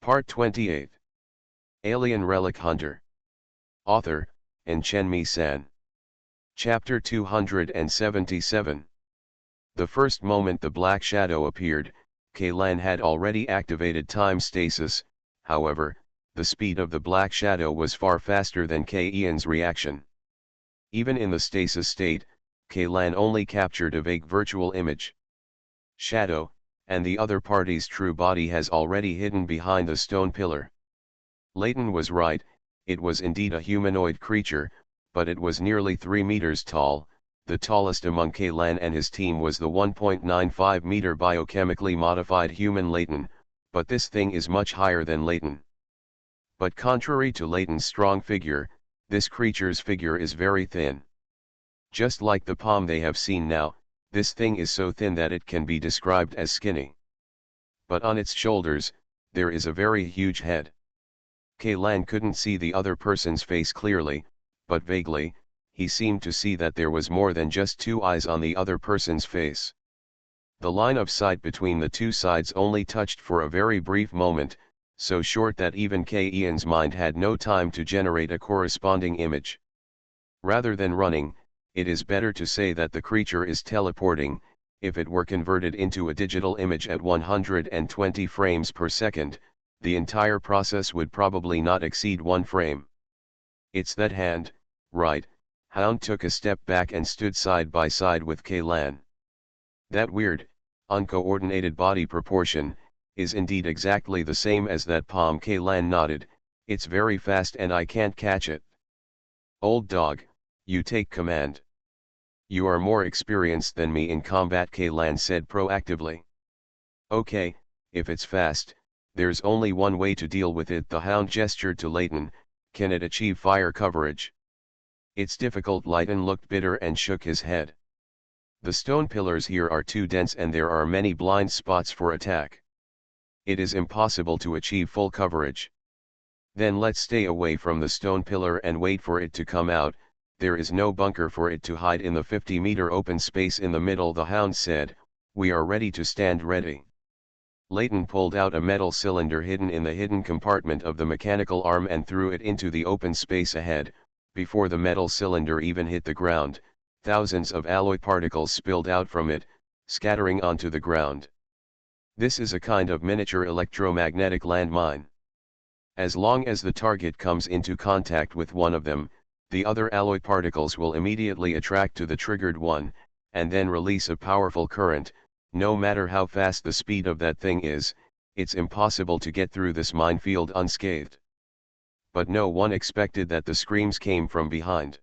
Part 28. Alien Relic Hunter. Author, Enchenmi-san. Chapter 277. The first moment the black shadow appeared, Kaylan had already activated time stasis. However, the speed of the black shadow was far faster than Ian's reaction. Even in the stasis state, Kaylan only captured a vague virtual image. Shadow, and the other party's true body has already hidden behind the stone pillar. Layton was right, it was indeed a humanoid creature, but it was nearly 3 meters tall. The tallest among Kaylan and his team was the 1.95 meter biochemically modified human Layton, but this thing is much higher than Layton. But contrary to Layton's strong figure, this creature's figure is very thin. Just like the palm they have seen now, this thing is so thin that it can be described as skinny. But on its shoulders, there is a very huge head. Kaylan couldn't see the other person's face clearly, but vaguely, he seemed to see that there was more than just two eyes on the other person's face. The line of sight between the two sides only touched for a very brief moment, so short that even Ian's mind had no time to generate a corresponding image. Rather than running, it is better to say that the creature is teleporting. If it were converted into a digital image at 120 frames per second, the entire process would probably not exceed 1 frame. It's that hand, right? Hound took a step back and stood side by side with Kaylan. That weird, uncoordinated body proportion, is indeed exactly the same as that palm. Kaylan nodded. It's very fast and I can't catch it. Old dog, you take command. You are more experienced than me in combat, Kaylan said proactively. Okay, if it's fast, there's only one way to deal with it. The hound gestured to Layton. Can it achieve fire coverage? It's difficult. Layton looked bitter and shook his head. The stone pillars here are too dense and there are many blind spots for attack. It is impossible to achieve full coverage. Then let's stay away from the stone pillar and wait for it to come out. There is no bunker for it to hide in the 50-meter open space in the middle, the hound said. We are ready to stand ready. Layton pulled out a metal cylinder hidden in the hidden compartment of the mechanical arm and threw it into the open space ahead. Before the metal cylinder even hit the ground, thousands of alloy particles spilled out from it, scattering onto the ground. This is a kind of miniature electromagnetic landmine. As long as the target comes into contact with one of them, the other alloy particles will immediately attract to the triggered one, and then release a powerful current. No matter how fast the speed of that thing is, it's impossible to get through this minefield unscathed. But no one expected that the screams came from behind.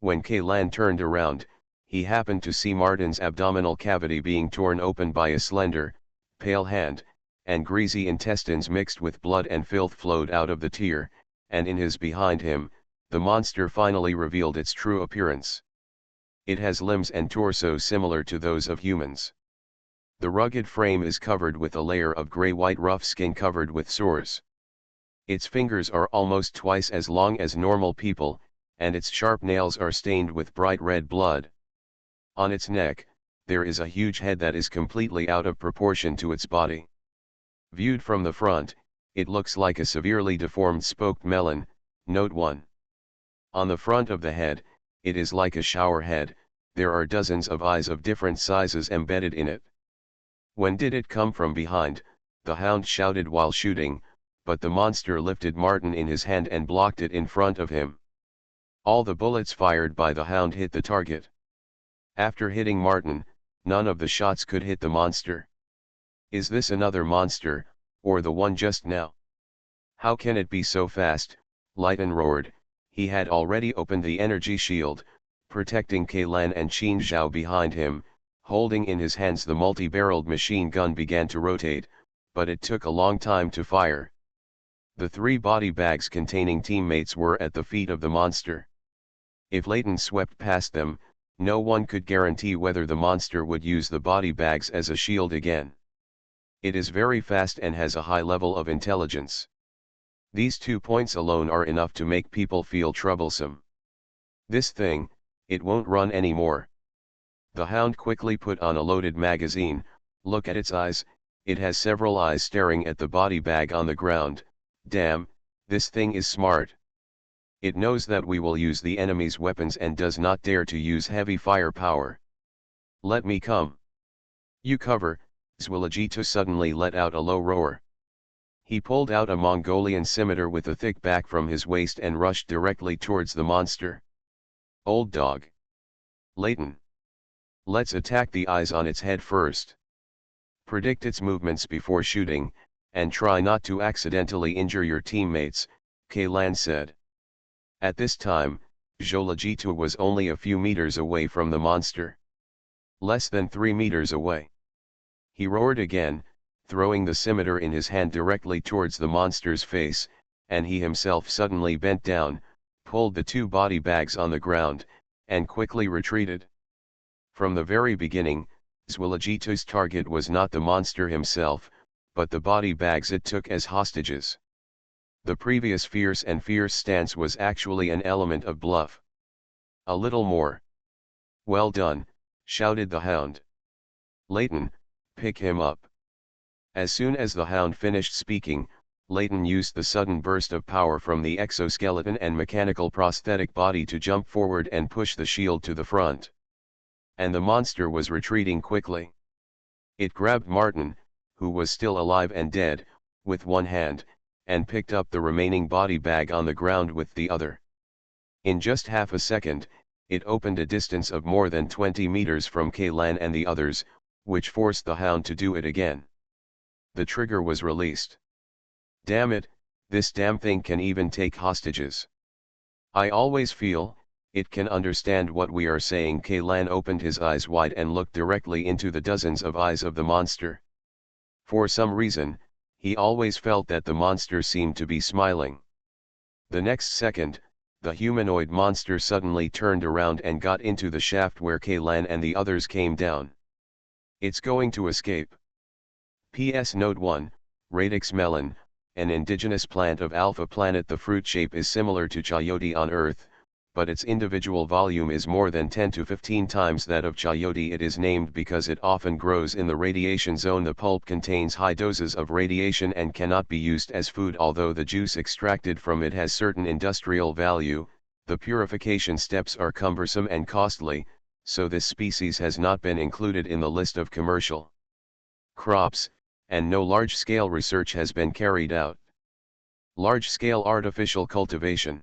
When Kaylan turned around, he happened to see Martin's abdominal cavity being torn open by a slender, pale hand, and greasy intestines mixed with blood and filth flowed out of the tear, and in his behind him, the monster finally revealed its true appearance. It has limbs and torso similar to those of humans. The rugged frame is covered with a layer of gray-white rough skin covered with sores. Its fingers are almost twice as long as normal people, and its sharp nails are stained with bright red blood. On its neck, there is a huge head that is completely out of proportion to its body. Viewed from the front, it looks like a severely deformed smoked melon. Note 1. On the front of the head, it is like a shower head. There are dozens of eyes of different sizes embedded in it. When did it come from behind? The hound shouted while shooting, but the monster lifted Martin in his hand and blocked it in front of him. All the bullets fired by the hound hit the target. After hitting Martin, none of the shots could hit the monster. Is this another monster, or the one just now? How can it be so fast? Layton roared. He had already opened the energy shield, protecting Kaylan and Qin Zhao behind him. Holding in his hands the multi-barreled machine gun began to rotate, but it took a long time to fire. The 3 body bags containing teammates were at the feet of the monster. If Layton swept past them, no one could guarantee whether the monster would use the body bags as a shield again. It is very fast and has a high level of intelligence. These 2 points alone are enough to make people feel troublesome. This thing, it won't run anymore. The hound quickly put on a loaded magazine. Look at its eyes, It has several eyes staring at the body bag on the ground. Damn, this thing is smart. It knows that we will use the enemy's weapons and does not dare to use heavy firepower. Let me come. You cover. Zwilligito suddenly let out a low roar. He pulled out a Mongolian scimitar with a thick back from his waist and rushed directly towards the monster. Old dog. Layton. Let's attack the eyes on its head first. Predict its movements before shooting, and try not to accidentally injure your teammates, Kaylan said. At this time, Zwilligito was only a few meters away from the monster. Less than 3 meters away. He roared again, throwing the scimitar in his hand directly towards the monster's face, and he himself suddenly bent down, pulled the 2 body bags on the ground, and quickly retreated. From the very beginning, Zwilligito's target was not the monster himself, but the body bags it took as hostages. The previous fierce stance was actually an element of bluff. A little more. Well done, shouted the hound. Layton, pick him up. As soon as the hound finished speaking, Layton used the sudden burst of power from the exoskeleton and mechanical prosthetic body to jump forward and push the shield to the front. And the monster was retreating quickly. It grabbed Martin, who was still alive and dead, with one hand, and picked up the remaining body bag on the ground with the other. In just half a second, it opened a distance of more than 20 meters from Kaylan and the others, which forced the hound to do it again. The trigger was released. Damn it, this damn thing can even take hostages. I always feel, it can understand what we are saying. Kaylan opened his eyes wide and looked directly into the dozens of eyes of the monster. For some reason, he always felt that the monster seemed to be smiling. The next second, the humanoid monster suddenly turned around and got into the shaft where Kaylan and the others came down. It's going to escape. PS Note 1, Radix melon, an indigenous plant of Alpha Planet. The fruit shape is similar to chayote on Earth, but its individual volume is more than 10 to 15 times that of chayote. It is named because it often grows in the radiation zone. The pulp contains high doses of radiation and cannot be used as food. Although the juice extracted from it has certain industrial value, the purification steps are cumbersome and costly, so this species has not been included in the list of commercial crops, and no large-scale research has been carried out. Large-scale artificial cultivation.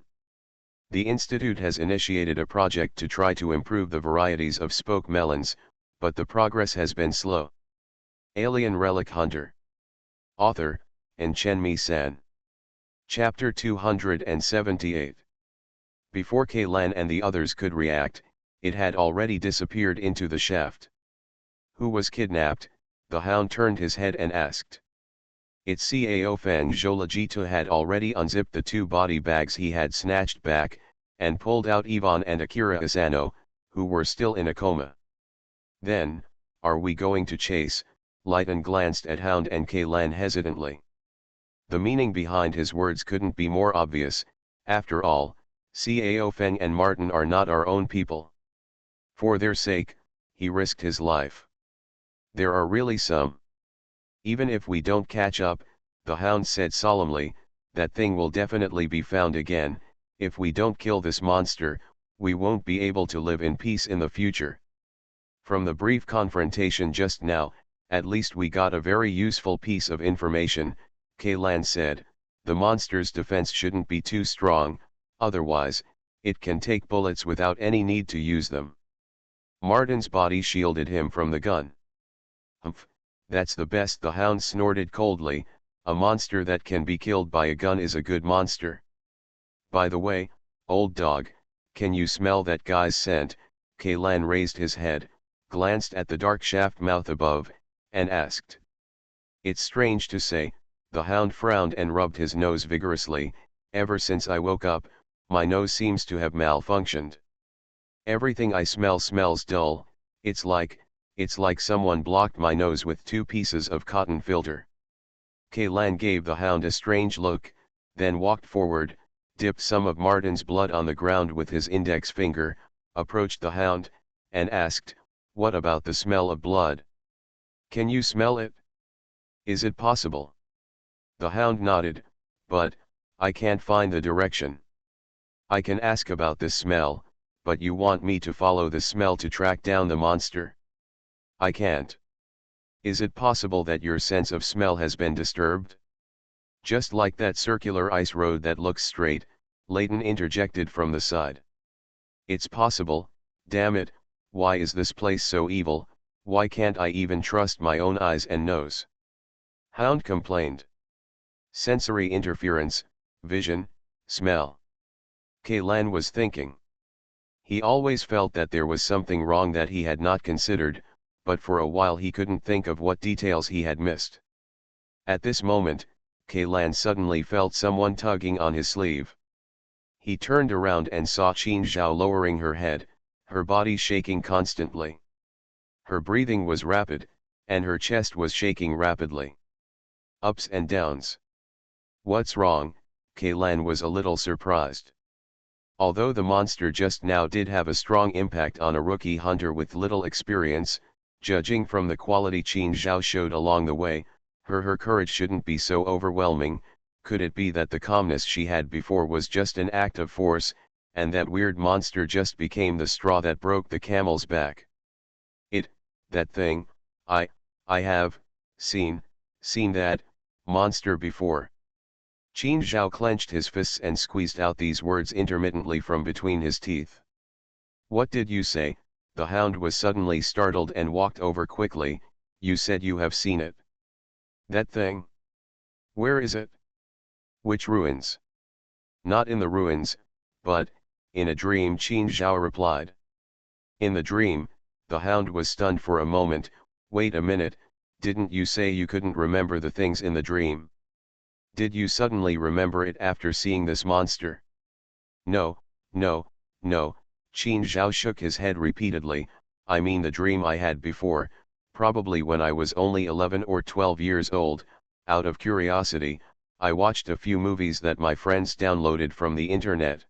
The Institute has initiated a project to try to improve the varieties of spoke melons, but the progress has been slow. Alien Relic Hunter. Author, Enchenmi San. Chapter 278. Before Kaylan and the others could react, it had already disappeared into the shaft. Who was kidnapped? The hound turned his head and asked. Its Cao Feng Zwilligito had already unzipped the 2 body bags he had snatched back, and pulled out Ivan and Akira Asano, who were still in a coma. Then, are we going to chase? Layton glanced at Hound and Kaylan hesitantly. The meaning behind his words couldn't be more obvious. After all, Cao Feng and Martin are not our own people. For their sake, he risked his life. There are really some. Even if we don't catch up, the hound said solemnly, that thing will definitely be found again. If we don't kill this monster, we won't be able to live in peace in the future. From the brief confrontation just now, at least we got a very useful piece of information, Kaylan said. The monster's defense shouldn't be too strong, otherwise, it can take bullets without any need to use them. Martin's body shielded him from the gun. Humph, that's the best, the hound snorted coldly. A monster that can be killed by a gun is a good monster. By the way, old dog, can you smell that guy's scent? Kaylan raised his head, glanced at the dark shaft mouth above, and asked. It's strange to say, the hound frowned and rubbed his nose vigorously. Ever since I woke up, my nose seems to have malfunctioned. Everything I smell smells dull. It's like someone blocked my nose with 2 pieces of cotton filter. Kaylan gave the hound a strange look, then walked forward, dipped some of Martin's blood on the ground with his index finger, approached the hound, and asked, what about the smell of blood? Can you smell it? Is it possible? The hound nodded, but, I can't find the direction. I can ask about this smell, but you want me to follow the smell to track down the monster? I can't. Is it possible that your sense of smell has been disturbed? Just like that circular ice road that looks straight, Layton interjected from the side. It's possible, damn it, why is this place so evil, why can't I even trust my own eyes and nose? Hound complained. Sensory interference, vision, smell. Kaylan was thinking. He always felt that there was something wrong that he had not considered, but for a while he couldn't think of what details he had missed. At this moment, Kaylan suddenly felt someone tugging on his sleeve. He turned around and saw Qin Zhao lowering her head, her body shaking constantly. Her breathing was rapid, and her chest was shaking rapidly. Ups and downs. What's wrong? Kaylan was a little surprised. Although the monster just now did have a strong impact on a rookie hunter with little experience, judging from the quality Qin Zhao showed along the way, her courage shouldn't be so overwhelming. Could it be that the calmness she had before was just an act of force, and that weird monster just became the straw that broke the camel's back? That thing, I have seen that monster before. Qin Zhao clenched his fists and squeezed out these words intermittently from between his teeth. What did you say? The hound was suddenly startled and walked over quickly. You said you have seen it. That thing? Where is it? Which ruins? Not in the ruins, but, in a dream, Qin Zhao replied. In the dream, the hound was stunned for a moment. Wait a minute, didn't you say you couldn't remember the things in the dream? Did you suddenly remember it after seeing this monster? No, Qin Zhao shook his head repeatedly. I mean the dream I had before, probably when I was only 11 or 12 years old. Out of curiosity, I watched a few movies that my friends downloaded from the internet.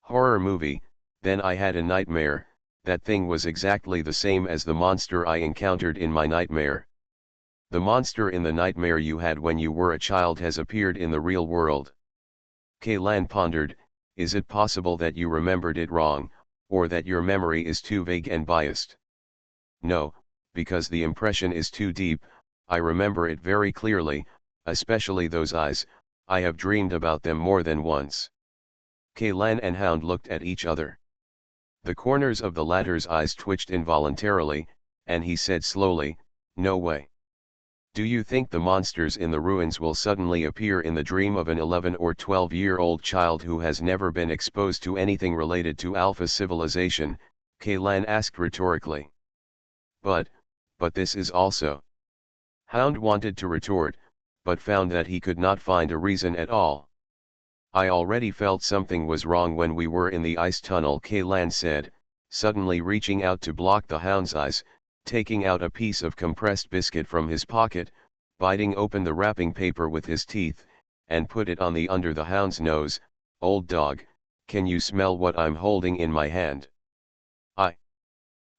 Horror movie, then I had a nightmare. That thing was exactly the same as the monster I encountered in my nightmare. The monster in the nightmare you had when you were a child has appeared in the real world. Kaylan pondered. Is it possible that you remembered it wrong, or that your memory is too vague and biased? No, because the impression is too deep. I remember it very clearly, especially those eyes. I have dreamed about them more than once. Kaylan and Hound looked at each other. The corners of the latter's eyes twitched involuntarily, and he said slowly, no way. Do you think the monsters in the ruins will suddenly appear in the dream of an 11 or 12-year-old child who has never been exposed to anything related to Alpha civilization? Kaylan asked rhetorically. But this is also. Hound wanted to retort, but found that he could not find a reason at all. I already felt something was wrong when we were in the ice tunnel, Kaylan said, suddenly reaching out to block the hound's eyes, taking out a piece of compressed biscuit from his pocket, biting open the wrapping paper with his teeth, and put it on the under the hound's nose. Old dog, can you smell what I'm holding in my hand?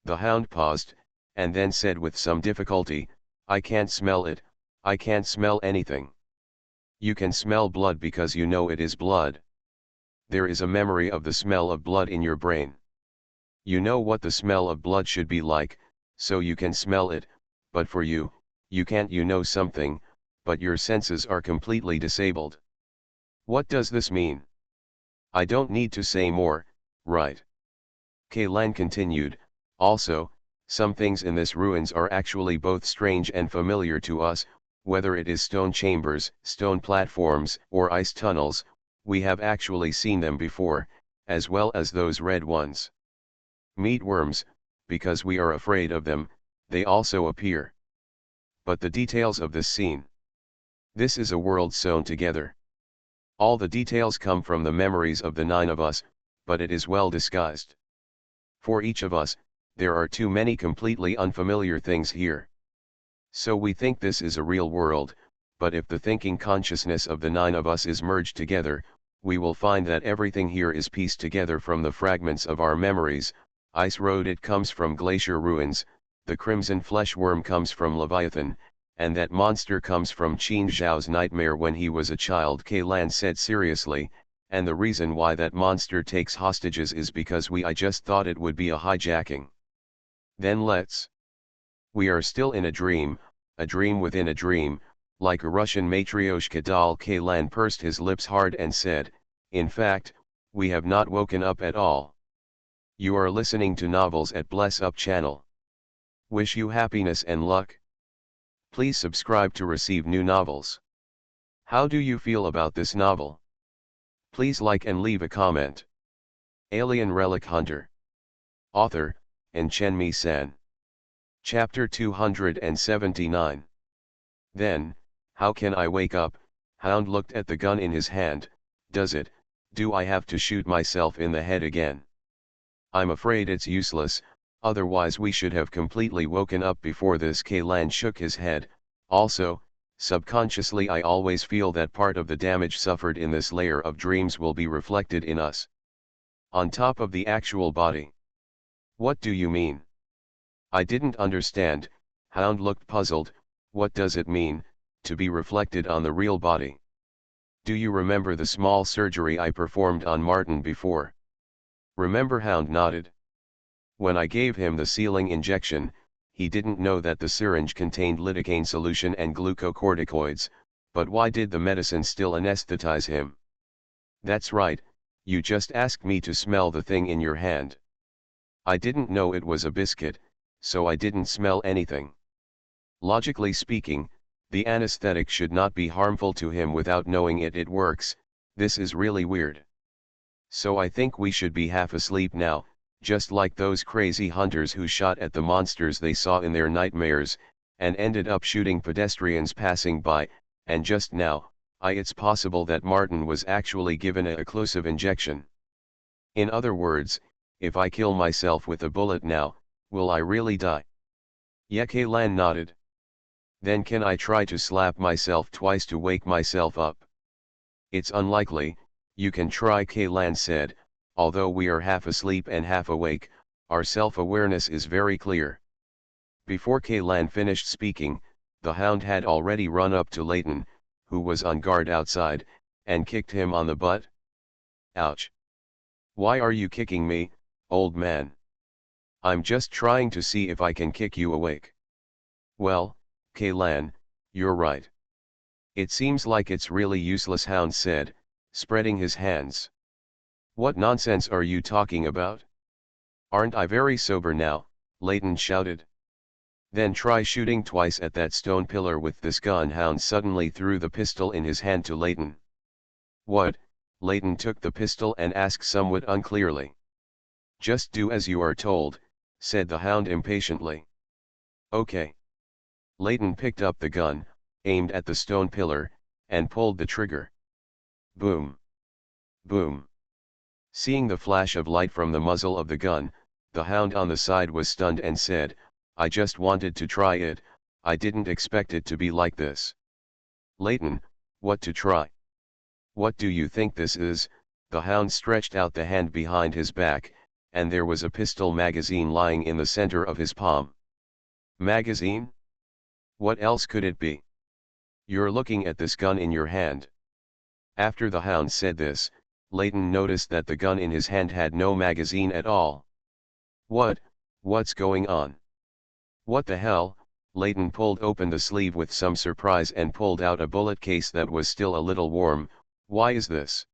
The hound paused, and then said with some difficulty, I can't smell it, I can't smell anything. You can smell blood because you know it is blood. There is a memory of the smell of blood in your brain. You know what the smell of blood should be like, so you can smell it, but for you, you can't. You know something, but your senses are completely disabled. What does this mean? I don't need to say more, right? Kaylan continued, also, some things in this ruins are actually both strange and familiar to us. Whether it is stone chambers, stone platforms, or ice tunnels, we have actually seen them before, as well as those red ones. Meatworms, because we are afraid of them, they also appear. But the details of this scene. This is a world sewn together. All the details come from the memories of the 9 of us, but it is well disguised. For each of us, there are too many completely unfamiliar things here. So we think this is a real world, but if the thinking consciousness of the 9 of us is merged together, we will find that everything here is pieced together from the fragments of our memories. Ice Road, it comes from glacier ruins, the crimson flesh worm comes from Leviathan, and that monster comes from Qin Zhao's nightmare when he was a child, Kaylan said seriously, and the reason why that monster takes hostages is because I just thought it would be a hijacking. Then we are still in a dream within a dream, like a Russian matryoshka doll. Kaylan pursed his lips hard and said, in fact, we have not woken up at all. You are listening to Novels at Bless Up channel. Wish you happiness and luck. Please subscribe to receive new novels. How do you feel about this novel? Please like and leave a comment. Alien Relic Hunter. Author, and Chen-Mi San. Chapter 279. Then, how can I wake up? Hound looked at the gun in his hand. Do I have to shoot myself in the head again? I'm afraid it's useless, otherwise we should have completely woken up before this. Kaylan shook his head. Also, subconsciously I always feel that part of the damage suffered in this layer of dreams will be reflected in us, on top of the actual body. What do you mean? I didn't understand. Hound looked puzzled. What does it mean, to be reflected on the real body? Do you remember the small surgery I performed on Martin before? Remember? Hound nodded. When I gave him the sealing injection, he didn't know that the syringe contained lidocaine solution and glucocorticoids, but why did the medicine still anesthetize him? That's right, you just asked me to smell the thing in your hand. I didn't know it was a biscuit, so I didn't smell anything. Logically speaking, the anesthetic should not be harmful to him without knowing it works. This is really weird. So I think we should be half asleep now, just like those crazy hunters who shot at the monsters they saw in their nightmares, and ended up shooting pedestrians passing by, and just now, it's possible that Martin was actually given a occlusive injection. In other words, if I kill myself with a bullet now, will I really die? Yeah, Kaylan nodded. Then can I try to slap myself twice to wake myself up? It's unlikely. You can try, Kaylan said. Although we are half asleep and half awake, our self-awareness is very clear. Before Kaylan finished speaking, the hound had already run up to Leighton, who was on guard outside, and kicked him on the butt. Ouch! Why are you kicking me, old man? I'm just trying to see if I can kick you awake. Well, Kaylan, you're right. It seems like it's really useless, Hound said, spreading his hands. What nonsense are you talking about? Aren't I very sober now? Leighton shouted. Then try shooting twice at that stone pillar with this gun. Hound suddenly threw the pistol in his hand to Leighton. What? Leighton took the pistol and asked somewhat unclearly. Just do as you are told, said the Hound impatiently. Okay. Leighton picked up the gun, aimed at the stone pillar, and pulled the trigger. Boom! Boom! Seeing the flash of light from the muzzle of the gun, the Hound on the side was stunned and said, I just wanted to try it, I didn't expect it to be like this. Leighton, what to try? What do you think this is? The Hound stretched out the hand behind his back, and there was a pistol magazine lying in the center of his palm. Magazine? What else could it be? You're looking at this gun in your hand. After the Hound said this, Leighton noticed that the gun in his hand had no magazine at all. What's going on? What the hell? Leighton pulled open the sleeve with some surprise and pulled out a bullet case that was still a little warm. Why is this?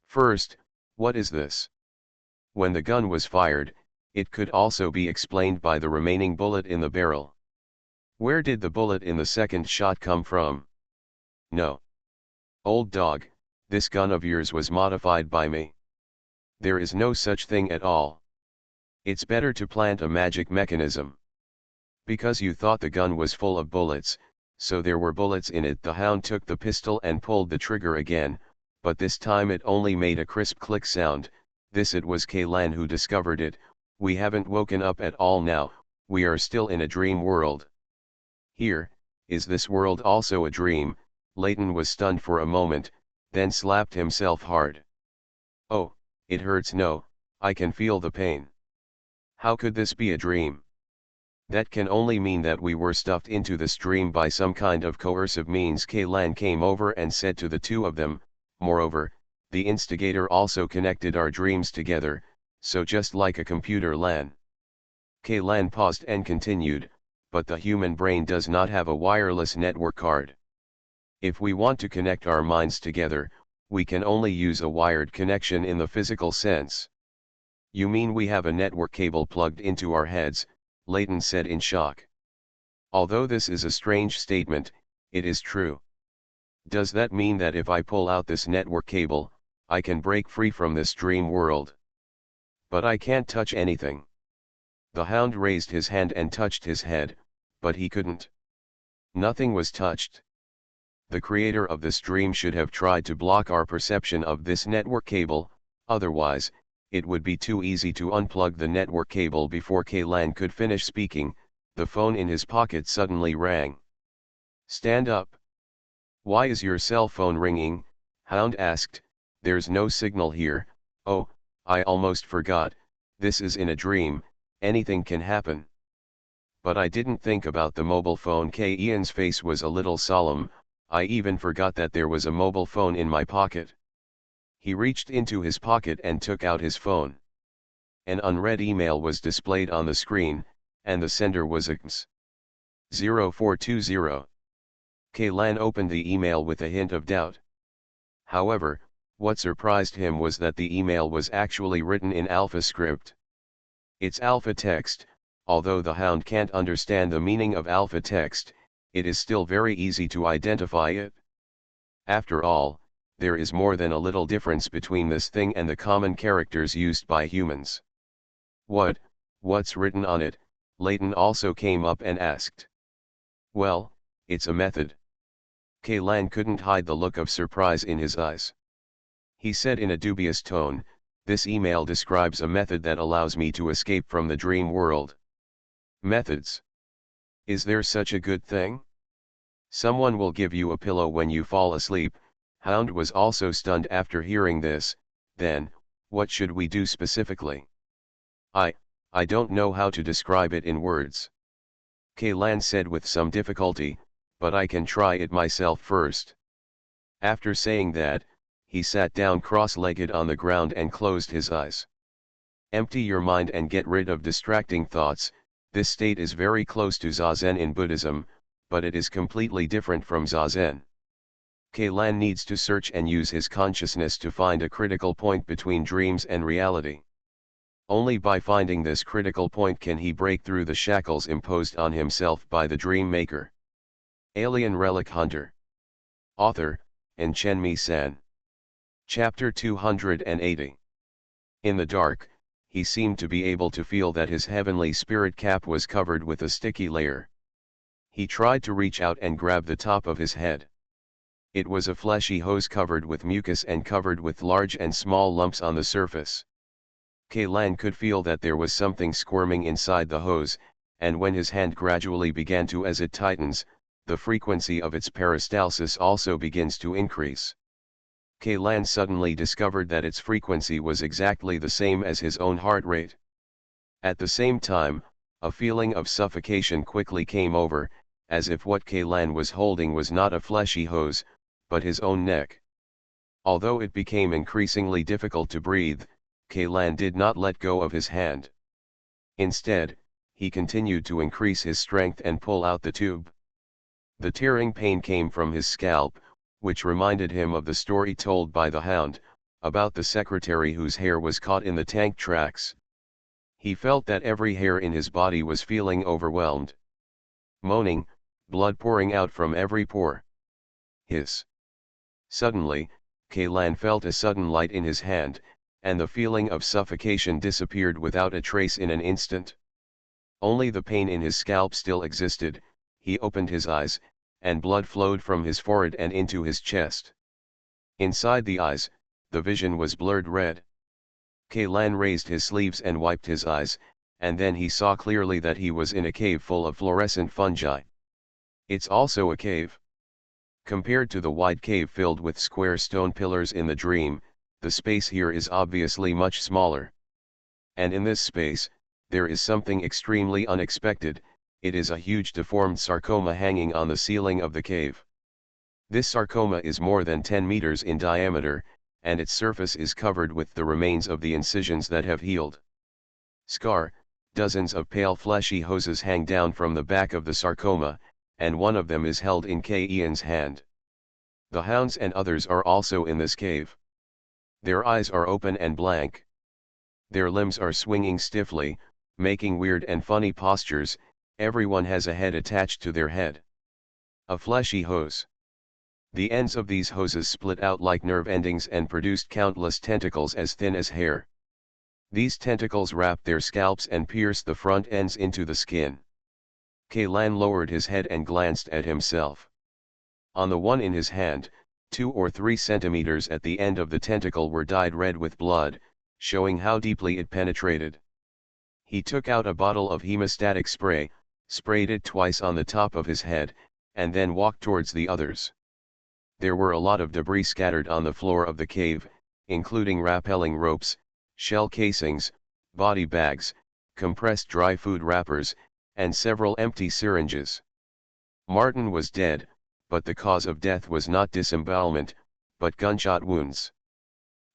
First, what is this? When the gun was fired, it could also be explained by the remaining bullet in the barrel. Where did the bullet in the second shot come from? No. Old dog, this gun of yours was modified by me. There is no such thing at all. It's better to plant a magic mechanism. Because you thought the gun was full of bullets, so there were bullets in it. The Hound took the pistol and pulled the trigger again, but this time it only made a crisp click sound. It was Kaylan who discovered it. We haven't woken up at all now, we are still in a dream world. Here, is this world also a dream? Leighton was stunned for a moment, then slapped himself hard. Oh, it hurts. No, I can feel the pain. How could this be a dream? That can only mean that we were stuffed into the stream by some kind of coercive means. Kaylan came over and said to the two of them, moreover, the instigator also connected our dreams together, so just like a computer LAN. Kaylan paused and continued, but the human brain does not have a wireless network card. If we want to connect our minds together, we can only use a wired connection in the physical sense. You mean we have a network cable plugged into our heads? Layton said in shock. Although this is a strange statement, it is true. Does that mean that if I pull out this network cable, I can break free from this dream world? But I can't touch anything. The Hound raised his hand and touched his head, but he couldn't. Nothing was touched. The creator of this dream should have tried to block our perception of this network cable, otherwise, it would be too easy to unplug the network cable. Before Kaylan could finish speaking, the phone in his pocket suddenly rang. Stand up. Why is your cell phone ringing? Hound asked. There's no signal here. Oh, I almost forgot, this is in a dream, anything can happen. But I didn't think about the mobile phone. Ian's face was a little solemn. I even forgot that there was a mobile phone in my pocket. He reached into his pocket and took out his phone. An unread email was displayed on the screen, and the sender was X. 0420. Kaylan opened the email with a hint of doubt. However, what surprised him was that the email was actually written in alpha script. It's alpha text. Although the Hound can't understand the meaning of alpha text, it is still very easy to identify it. After all, there is more than a little difference between this thing and the common characters used by humans. What's written on it? Layton also came up and asked. Well, it's a method. Kaylan couldn't hide the look of surprise in his eyes. He said in a dubious tone, this email describes a method that allows me to escape from the dream world. Methods. Is there such a good thing? Someone will give you a pillow when you fall asleep. Hound was also stunned after hearing this. Then, what should we do specifically? I don't know how to describe it in words. Kaylan said with some difficulty, but I can try it myself first. After saying that, he sat down cross-legged on the ground and closed his eyes. Empty your mind and get rid of distracting thoughts. This state is very close to Zazen in Buddhism, but it is completely different from Zazen. Kaylan needs to search and use his consciousness to find a critical point between dreams and reality. Only by finding this critical point can he break through the shackles imposed on himself by the dream maker. Alien Relic Hunter. Author, Chenmi Sen. Chapter 280. In the dark, he seemed to be able to feel that his heavenly spirit cap was covered with a sticky layer. He tried to reach out and grab the top of his head. It was a fleshy hose covered with mucus and covered with large and small lumps on the surface. Kaylan could feel that there was something squirming inside the hose, and when his hand gradually began to as it tightens, the frequency of its peristalsis also begins to increase. Kaylan suddenly discovered that its frequency was exactly the same as his own heart rate. At the same time, a feeling of suffocation quickly came over, as if what Kaylan was holding was not a fleshy hose, but his own neck. Although it became increasingly difficult to breathe, Kaylan did not let go of his hand. Instead, he continued to increase his strength and pull out the tube. The tearing pain came from his scalp, which reminded him of the story told by the Hound, about the secretary whose hair was caught in the tank tracks. He felt that every hair in his body was feeling overwhelmed. Moaning, blood pouring out from every pore. Hiss. Suddenly, Kaylan felt a sudden light in his hand, and the feeling of suffocation disappeared without a trace in an instant. Only the pain in his scalp still existed. He opened his eyes, and blood flowed from his forehead and into his chest. Inside the eyes, the vision was blurred red. Kaylan raised his sleeves and wiped his eyes, and then he saw clearly that he was in a cave full of fluorescent fungi. It's also a cave. Compared to the wide cave filled with square stone pillars in the dream, the space here is obviously much smaller. And in this space, there is something extremely unexpected. it is a huge deformed sarcoma hanging on the ceiling of the cave. This sarcoma is more than 10 meters in diameter, and its surface is covered with the remains of the incisions that have healed. Scar, dozens of pale fleshy hoses hang down from the back of the sarcoma, and one of them is held in Ian's hand. The hounds and others are also in this cave. Their eyes are open and blank. Their limbs are swinging stiffly, making weird and funny postures. Everyone has a head attached to their head. A fleshy hose. The ends of these hoses split out like nerve endings and produced countless tentacles as thin as hair. These tentacles wrap their scalps and pierce the front ends into the skin. Lan lowered his head and glanced at himself. On the one in his hand, 2 or 3 centimeters at the end of the tentacle were dyed red with blood, showing how deeply it penetrated. He took out a bottle of hemostatic spray, sprayed it twice on the top of his head, and then walked towards the others. There were a lot of debris scattered on the floor of the cave, including rappelling ropes, shell casings, body bags, compressed dry food wrappers, and several empty syringes. Martin was dead, but the cause of death was not disembowelment, but gunshot wounds.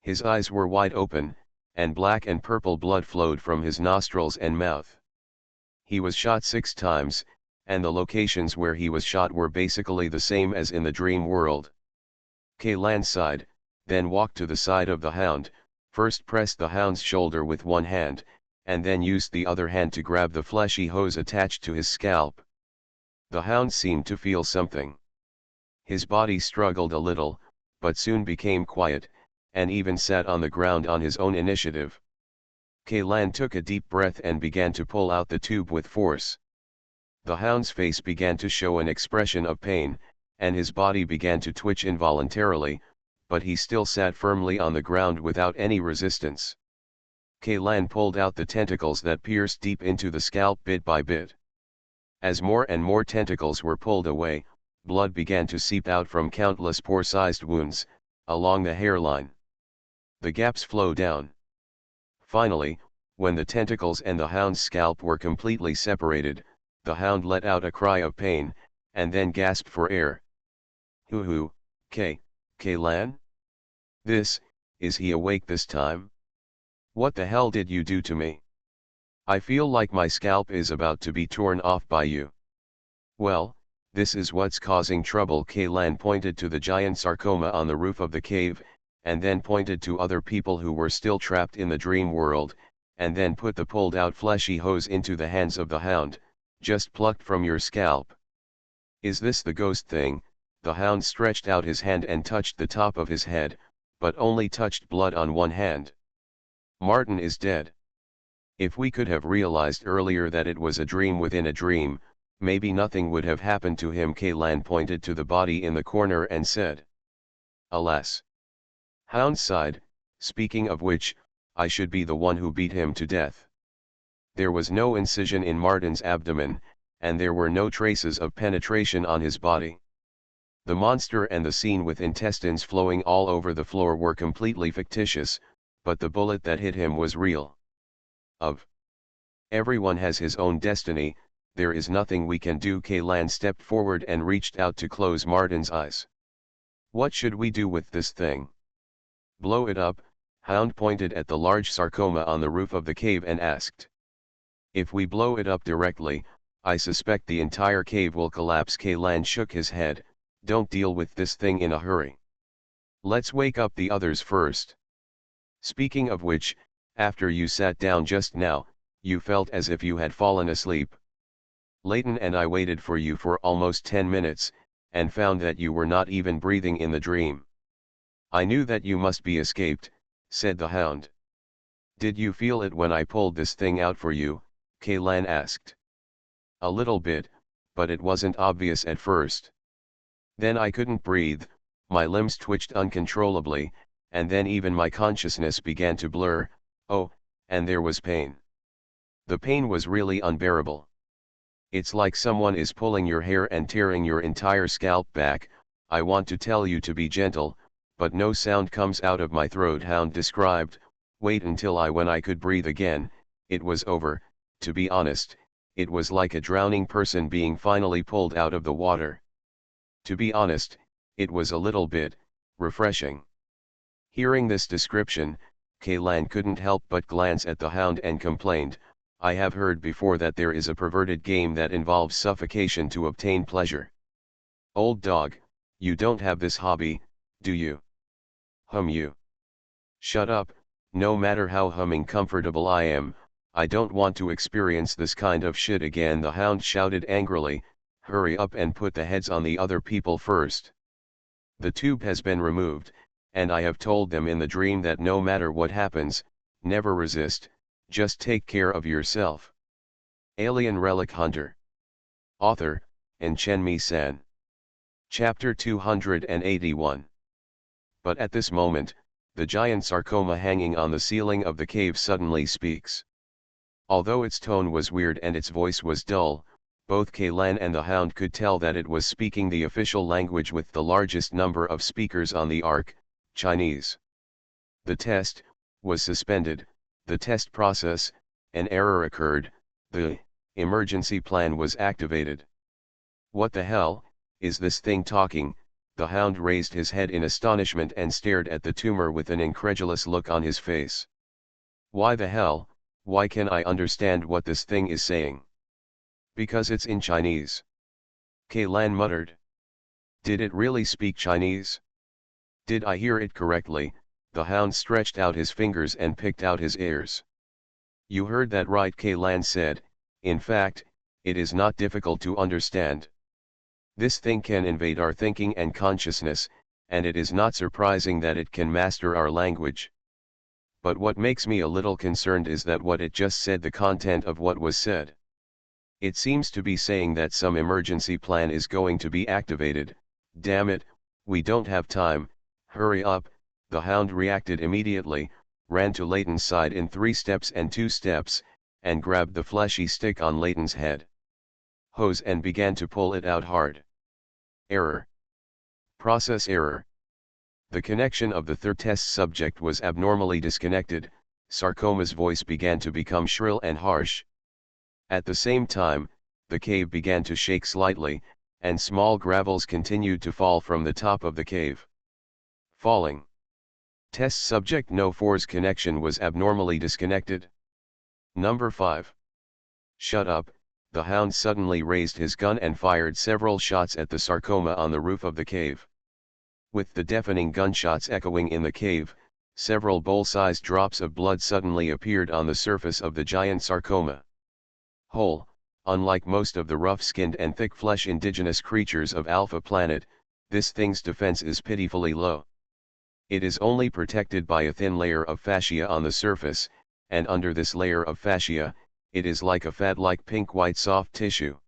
His eyes were wide open, and black and purple blood flowed from his nostrils and mouth. He was shot 6 times, and the locations where he was shot were basically the same as in the dream world. Lan sighed, then walked to the side of the hound, first pressed the hound's shoulder with one hand, and then used the other hand to grab the fleshy hose attached to his scalp. The hound seemed to feel something. His body struggled a little, but soon became quiet, and even sat on the ground on his own initiative. Lan took a deep breath and began to pull out the tube with force. The hound's face began to show an expression of pain, and his body began to twitch involuntarily, but he still sat firmly on the ground without any resistance. Lan pulled out the tentacles that pierced deep into the scalp bit by bit. As more and more tentacles were pulled away, blood began to seep out from countless pore-sized wounds, along the hairline. The gaps flow down. Finally, when the tentacles and the hound's scalp were completely separated, the hound let out a cry of pain, and then gasped for air. Hoo-hoo, Lan? Is he awake this time? What the hell did you do to me? I feel like my scalp is about to be torn off by you. Well, this is what's causing trouble. Lan pointed to the giant sarcoma on the roof of the cave, and then pointed to other people who were still trapped in the dream world, and then put the pulled out fleshy hose into the hands of the hound, just plucked from your scalp. Is this the ghost thing? The hound stretched out his hand and touched the top of his head, but only touched blood on one hand. Martin is dead. If we could have realized earlier that it was a dream within a dream, maybe nothing would have happened to him. Lan pointed to the body in the corner and said. Alas. Hound sighed, speaking of which, I should be the one who beat him to death. There was no incision in Martin's abdomen, and there were no traces of penetration on his body. The monster and the scene with intestines flowing all over the floor were completely fictitious, but the bullet that hit him was real. Everyone has his own destiny, there is nothing we can do. Lan stepped forward and reached out to close Martin's eyes. What should we do with this thing? Blow it up, Hound pointed at the large sarcoma on the roof of the cave and asked. If we blow it up directly, I suspect the entire cave will collapse. Lan shook his head, don't deal with this thing in a hurry. Let's wake up the others first. Speaking of which, after you sat down just now, you felt as if you had fallen asleep. Leighton and I waited for you for almost 10 minutes, and found that you were not even breathing in the dream. I knew that you must be escaped, said the Hound. Did you feel it when I pulled this thing out for you? Lan asked. A little bit, but it wasn't obvious at first. Then I couldn't breathe, my limbs twitched uncontrollably, and then even my consciousness began to blur, and there was pain. The pain was really unbearable. It's like someone is pulling your hair and tearing your entire scalp back. I want to tell you to be gentle, but no sound comes out of my throat. Hound described. Wait until when I could breathe again, it was over. To be honest, it was like a drowning person being finally pulled out of the water. To be honest, it was a little bit refreshing. Hearing this description, Kaylan couldn't help but glance at the hound and complained, "I have heard before that there is a perverted game that involves suffocation to obtain pleasure. Old dog, you don't have this hobby, do you?" You. Shut up, no matter how humming comfortable I am, I don't want to experience this kind of shit again," the hound shouted angrily. "Hurry up and put the heads on the other people first. The tube has been removed, and I have told them in the dream that no matter what happens, never resist, just take care of yourself." Alien Relic Hunter. Author, Chenmi-san. Chapter 281. But at this moment, the giant sarcoma hanging on the ceiling of the cave suddenly speaks. Although its tone was weird and its voice was dull, both Kaylan and the hound could tell that it was speaking the official language with the largest number of speakers on the ark, Chinese. The test was suspended, the test process, an error occurred, the emergency plan was activated. "What the hell, is this thing talking?" The hound raised his head in astonishment and stared at the tumor with an incredulous look on his face. "Why the hell, why can't I understand what this thing is saying?" "Because it's in Chinese," Kaylan muttered. "Did it really speak Chinese? Did I hear it correctly?" The hound stretched out his fingers and picked out his ears. "You heard that right," Kaylan said. "In fact, it is not difficult to understand. This thing can invade our thinking and consciousness, and it is not surprising that it can master our language. But what makes me a little concerned is that what it just said, the content of what was said. It seems to be saying that some emergency plan is going to be activated. Damn it, we don't have time, hurry up." The hound reacted immediately, ran to Layton's side in 3 steps and 2 steps, and grabbed the fleshy stick on Layton's head. Hose and began to pull it out hard. Error. Process error. The connection of the third test subject was abnormally disconnected. Sarcoma's voice began to become shrill and harsh. At the same time, the cave began to shake slightly, and small gravels continued to fall from the top of the cave. Falling. Test subject No. 4's connection was abnormally disconnected. Number 5. Shut up. The hound suddenly raised his gun and fired several shots at the sarcoma on the roof of the cave. With the deafening gunshots echoing in the cave, several bowl-sized drops of blood suddenly appeared on the surface of the giant sarcoma. Whole, unlike most of the rough-skinned and thick-flesh indigenous creatures of Alpha Planet, this thing's defense is pitifully low. It is only protected by a thin layer of fascia on the surface, and under this layer of fascia, it is like a fat-like pink-white soft tissue.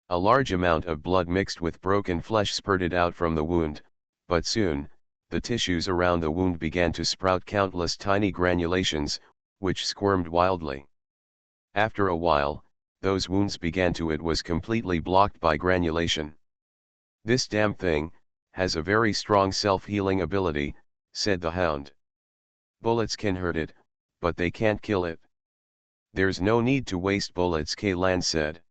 A large amount of blood mixed with broken flesh spurted out from the wound, but soon, the tissues around the wound began to sprout countless tiny granulations, which squirmed wildly. After a while, those wounds it was completely blocked by granulation. "This damn thing has a very strong self-healing ability," said the hound. "Bullets can hurt it, but they can't kill it." "There's no need to waste bullets," Kaylan said.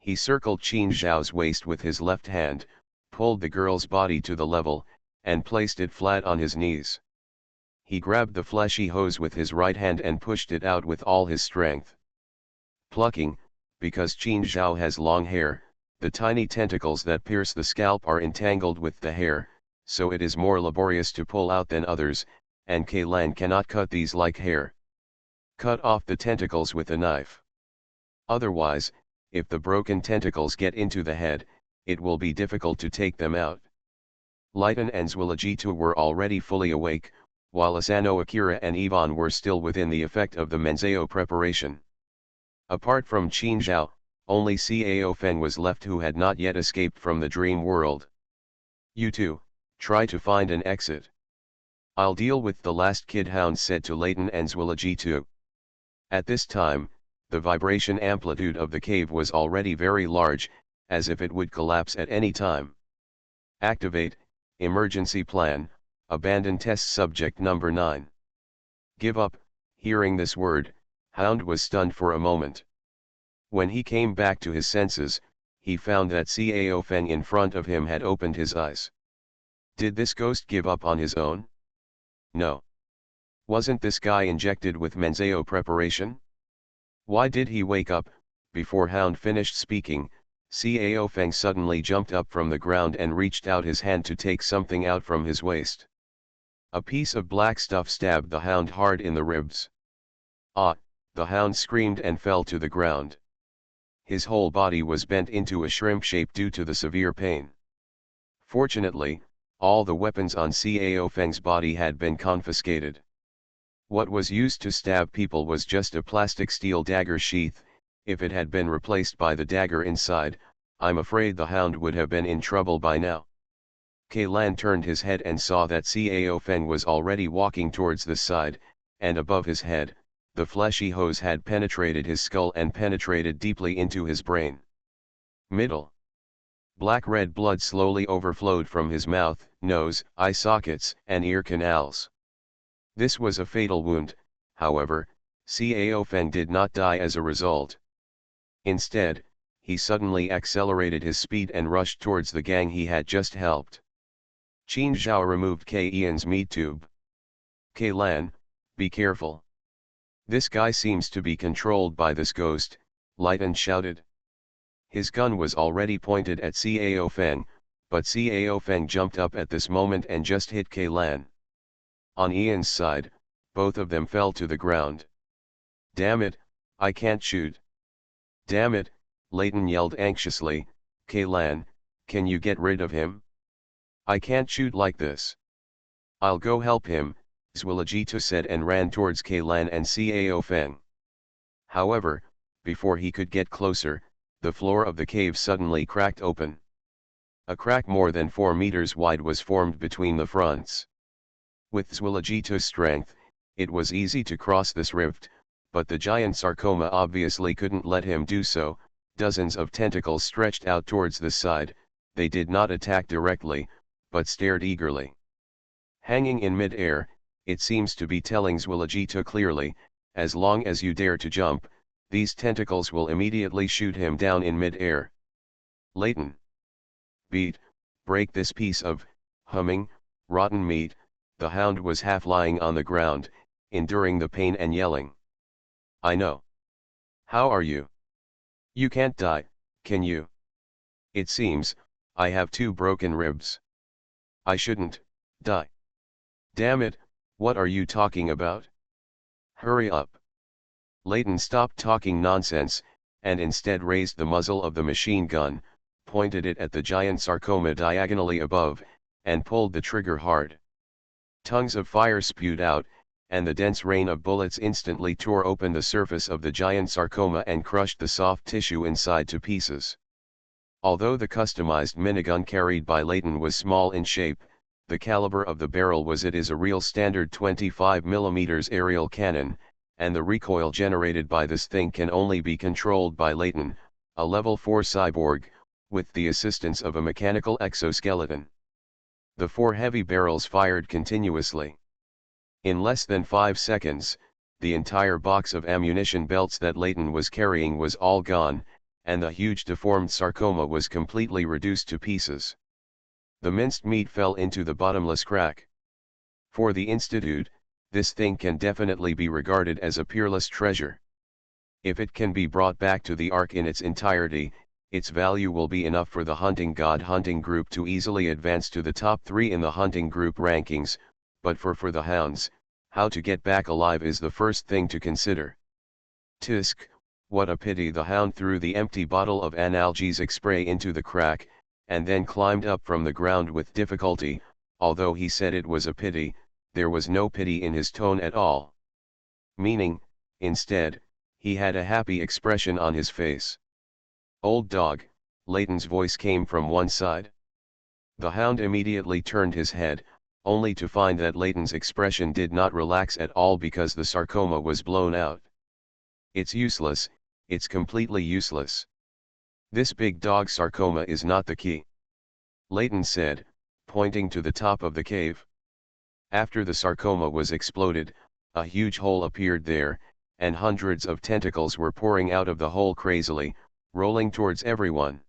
He circled Qin Zhao's waist with his left hand, pulled the girl's body to the level, and placed it flat on his knees. He grabbed the fleshy hose with his right hand and pushed it out with all his strength. Plucking, because Qin Zhao has long hair, the tiny tentacles that pierce the scalp are entangled with the hair, so it is more laborious to pull out than others, and Kaylan cannot cut these like hair. Cut off the tentacles with a knife. Otherwise, if the broken tentacles get into the head, it will be difficult to take them out. Layton and Zwilligitu were already fully awake, while Asano, Akira and Yvonne were still within the effect of the Menzeo preparation. Apart from Qin Zhao, only Cao Feng was left, who had not yet escaped from the dream world. "You two, try to find an exit. I'll deal with the last kid," Hound said to Layton and Zwilligitu. At this time, the vibration amplitude of the cave was already very large, as if it would collapse at any time. "Activate, emergency plan, abandon test subject number 9. Give up." Hearing this word, Hound was stunned for a moment. When he came back to his senses, he found that Cao Feng in front of him had opened his eyes. Did this ghost give up on his own? No. Wasn't this guy injected with Menzao preparation? Why did he wake up? Before Hound finished speaking, Cao Feng suddenly jumped up from the ground and reached out his hand to take something out from his waist. A piece of black stuff stabbed the Hound hard in the ribs. Ah! The Hound screamed and fell to the ground. His whole body was bent into a shrimp shape due to the severe pain. Fortunately, all the weapons on Cao Feng's body had been confiscated. What was used to stab people was just a plastic steel dagger sheath. If it had been replaced by the dagger inside, I'm afraid the Hound would have been in trouble by now. Kailan turned his head and saw that Cao Feng was already walking towards the side, and above his head, the fleshy hose had penetrated his skull and penetrated deeply into his brain. Middle. Black-red blood slowly overflowed from his mouth, nose, eye sockets, and ear canals. This was a fatal wound. However, Cao Feng did not die as a result. Instead, he suddenly accelerated his speed and rushed towards the gang he had just helped. Qin Zhao removed K-Ian's meat tube. Kailan, be careful. This guy seems to be controlled by this ghost, Leighton shouted. His gun was already pointed at Cao Feng, but Cao Feng jumped up at this moment and just hit Kailan. On Ian's side, both of them fell to the ground. Damn it, I can't shoot. Damn it, Leighton yelled anxiously. Kailan, can you get rid of him? I can't shoot like this. I'll go help him, Zwilajito said and ran towards Kailan and Cao Feng. However, before he could get closer, the floor of the cave suddenly cracked open. A crack more than 4 meters wide was formed between the fronts. With Zwilajito's strength, it was easy to cross this rift, but the giant sarcoma obviously couldn't let him do so. Dozens of tentacles stretched out towards the side. They did not attack directly, but stared eagerly. Hanging in mid-air, it seems to be telling Zwilajito clearly, as long as you dare to jump, these tentacles will immediately shoot him down in mid-air. Leighton. Beat, break this piece of, humming, rotten meat. The Hound was half lying on the ground, enduring the pain and yelling. I know. How are you? You can't die, can you? It seems, I have 2 broken ribs. I shouldn't die. Damn it, what are you talking about? Hurry up. Leighton stopped talking nonsense, and instead raised the muzzle of the machine gun, pointed it at the giant sarcoma diagonally above, and pulled the trigger hard. Tongues of fire spewed out, and the dense rain of bullets instantly tore open the surface of the giant sarcoma and crushed the soft tissue inside to pieces. Although the customized minigun carried by Leighton was small in shape, the caliber of the barrel was it is a real standard 25mm aerial cannon, and the recoil generated by this thing can only be controlled by Leighton, a level 4 cyborg, with the assistance of a mechanical exoskeleton. The 4 heavy barrels fired continuously. In less than 5 seconds, the entire box of ammunition belts that Leighton was carrying was all gone, and the huge deformed sarcoma was completely reduced to pieces. The minced meat fell into the bottomless crack. For the Institute, this thing can definitely be regarded as a peerless treasure. If it can be brought back to the Ark in its entirety, its value will be enough for the Hunting God hunting group to easily advance to the top 3 in the hunting group rankings, but for the Hounds, how to get back alive is the first thing to consider. Tisk, what a pity. The Hound threw the empty bottle of analgesic spray into the crack, and then climbed up from the ground with difficulty. Although he said it was a pity, there was no pity in his tone at all. Meaning, instead, he had a happy expression on his face. Old dog, Leighton's voice came from one side. The Hound immediately turned his head, only to find that Leighton's expression did not relax at all because the sarcoma was blown out. It's useless, it's completely useless. This big dog sarcoma is not the key. Leighton said, pointing to the top of the cave. After the sarcoma was exploded, a huge hole appeared there, and hundreds of tentacles were pouring out of the hole crazily, rolling towards everyone.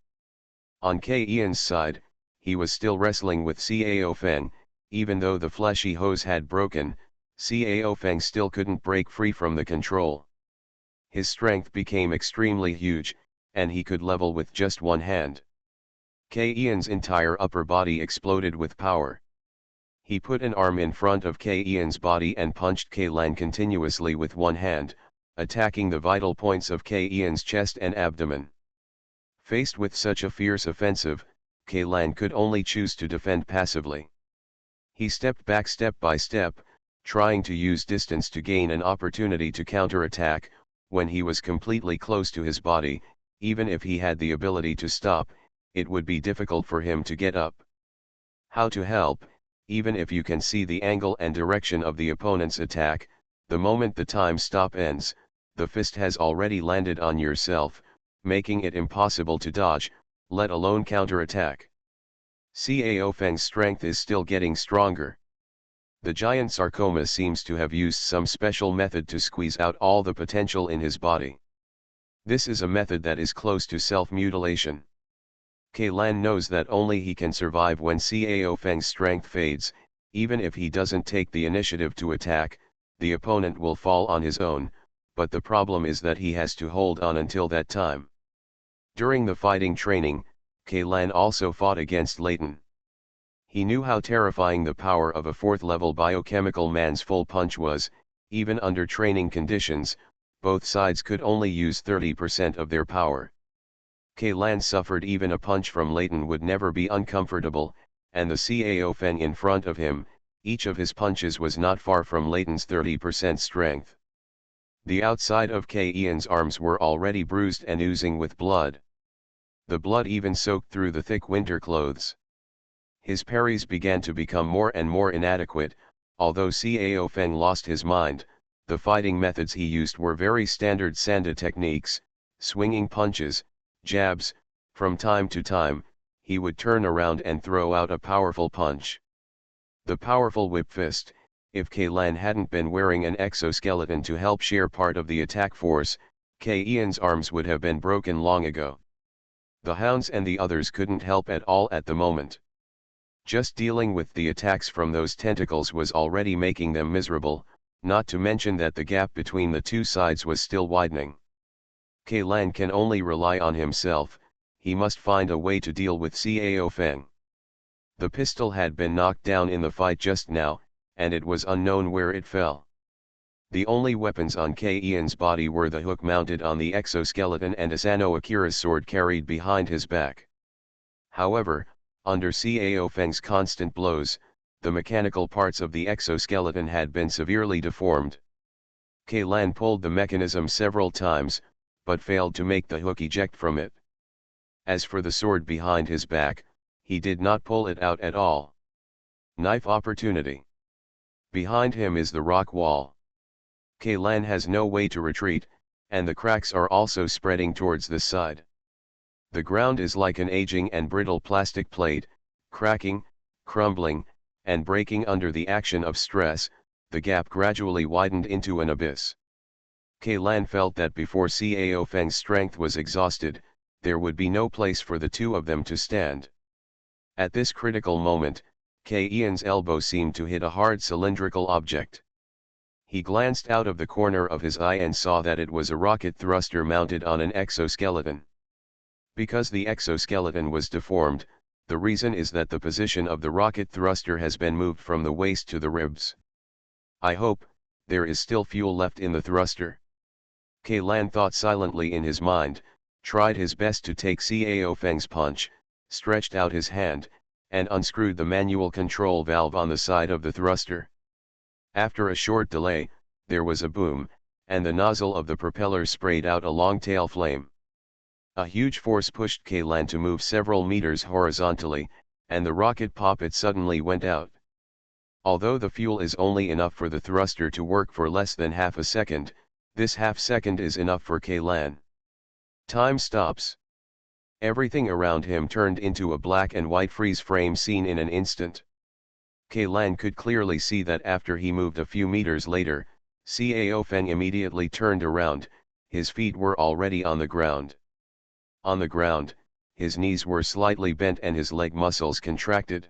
On Ian's side, he was still wrestling with Cao Feng. Even though the fleshy hose had broken, Cao Feng still couldn't break free from the control. His strength became extremely huge, and he could level with just one hand. Ian's entire upper body exploded with power. He put an arm in front of Ian's body and punched Lan continuously with one hand, attacking the vital points of Ian's chest and abdomen. Faced with such a fierce offensive, Lan could only choose to defend passively. He stepped back step by step, trying to use distance to gain an opportunity to counterattack. When he was completely close to his body, even if he had the ability to stop, it would be difficult for him to get up. How to help? Even if you can see the angle and direction of the opponent's attack, the moment the time stop ends, the fist has already landed on yourself, making it impossible to dodge, let alone counterattack. Cao Feng's strength is still getting stronger. The giant sarcoma seems to have used some special method to squeeze out all the potential in his body. This is a method that is close to self-mutilation. Lan knows that only he can survive when Cao Feng's strength fades. Even if he doesn't take the initiative to attack, the opponent will fall on his own, but the problem is that he has to hold on until that time. During the fighting training, Lan also fought against Leighton. He knew how terrifying the power of a 4th-level biochemical man's full punch was. Even under training conditions, both sides could only use 30% of their power. Lan suffered even a punch from Leighton would never be uncomfortable, and the Cao Feng in front of him, each of his punches was not far from Leighton's 30% strength. The outside of Ian's arms were already bruised and oozing with blood. The blood even soaked through the thick winter clothes. His parries began to become more and more inadequate. Although Cao Feng lost his mind, the fighting methods he used were very standard Sanda techniques, swinging punches, jabs. From time to time, he would turn around and throw out a powerful punch. The powerful whip fist. If Lan hadn't been wearing an exoskeleton to help share part of the attack force, Ian's arms would have been broken long ago. The hounds and the others couldn't help at all at the moment. Just dealing with the attacks from those tentacles was already making them miserable, not to mention that the gap between the two sides was still widening. Lan can only rely on himself. He must find a way to deal with Cao Feng. The pistol had been knocked down in the fight just now, and it was unknown where it fell. The only weapons on Ian's body were the hook mounted on the exoskeleton and Asano Akira's sword carried behind his back. However, under Cao Feng's constant blows, the mechanical parts of the exoskeleton had been severely deformed. Lan pulled the mechanism several times, but failed to make the hook eject from it. As for the sword behind his back, he did not pull it out at all. Knife opportunity. Behind him is the rock wall. Lan has no way to retreat, and the cracks are also spreading towards the side. The ground is like an aging and brittle plastic plate, cracking, crumbling, and breaking under the action of stress. The gap gradually widened into an abyss. Lan felt that before Cao Feng's strength was exhausted, there would be no place for the two of them to stand. At this critical moment, Ian's elbow seemed to hit a hard cylindrical object. He glanced out of the corner of his eye and saw that it was a rocket thruster mounted on an exoskeleton. Because the exoskeleton was deformed, the reason is that the position of the rocket thruster has been moved from the waist to the ribs. I hope there is still fuel left in the thruster. Lan thought silently in his mind, tried his best to take Cao Feng's punch, stretched out his hand, and unscrewed the manual control valve on the side of the thruster. After a short delay, there was a boom, and the nozzle of the propeller sprayed out a long tail flame. A huge force pushed Lan to move several meters horizontally, and the rocket poppet suddenly went out. Although the fuel is only enough for the thruster to work for less than half a second, this half second is enough for Lan. Time stops. Everything around him turned into a black and white freeze frame scene in an instant. Lan could clearly see that after he moved a few meters later, Cao Feng immediately turned around, his feet were already on the ground. On the ground, his knees were slightly bent and his leg muscles contracted.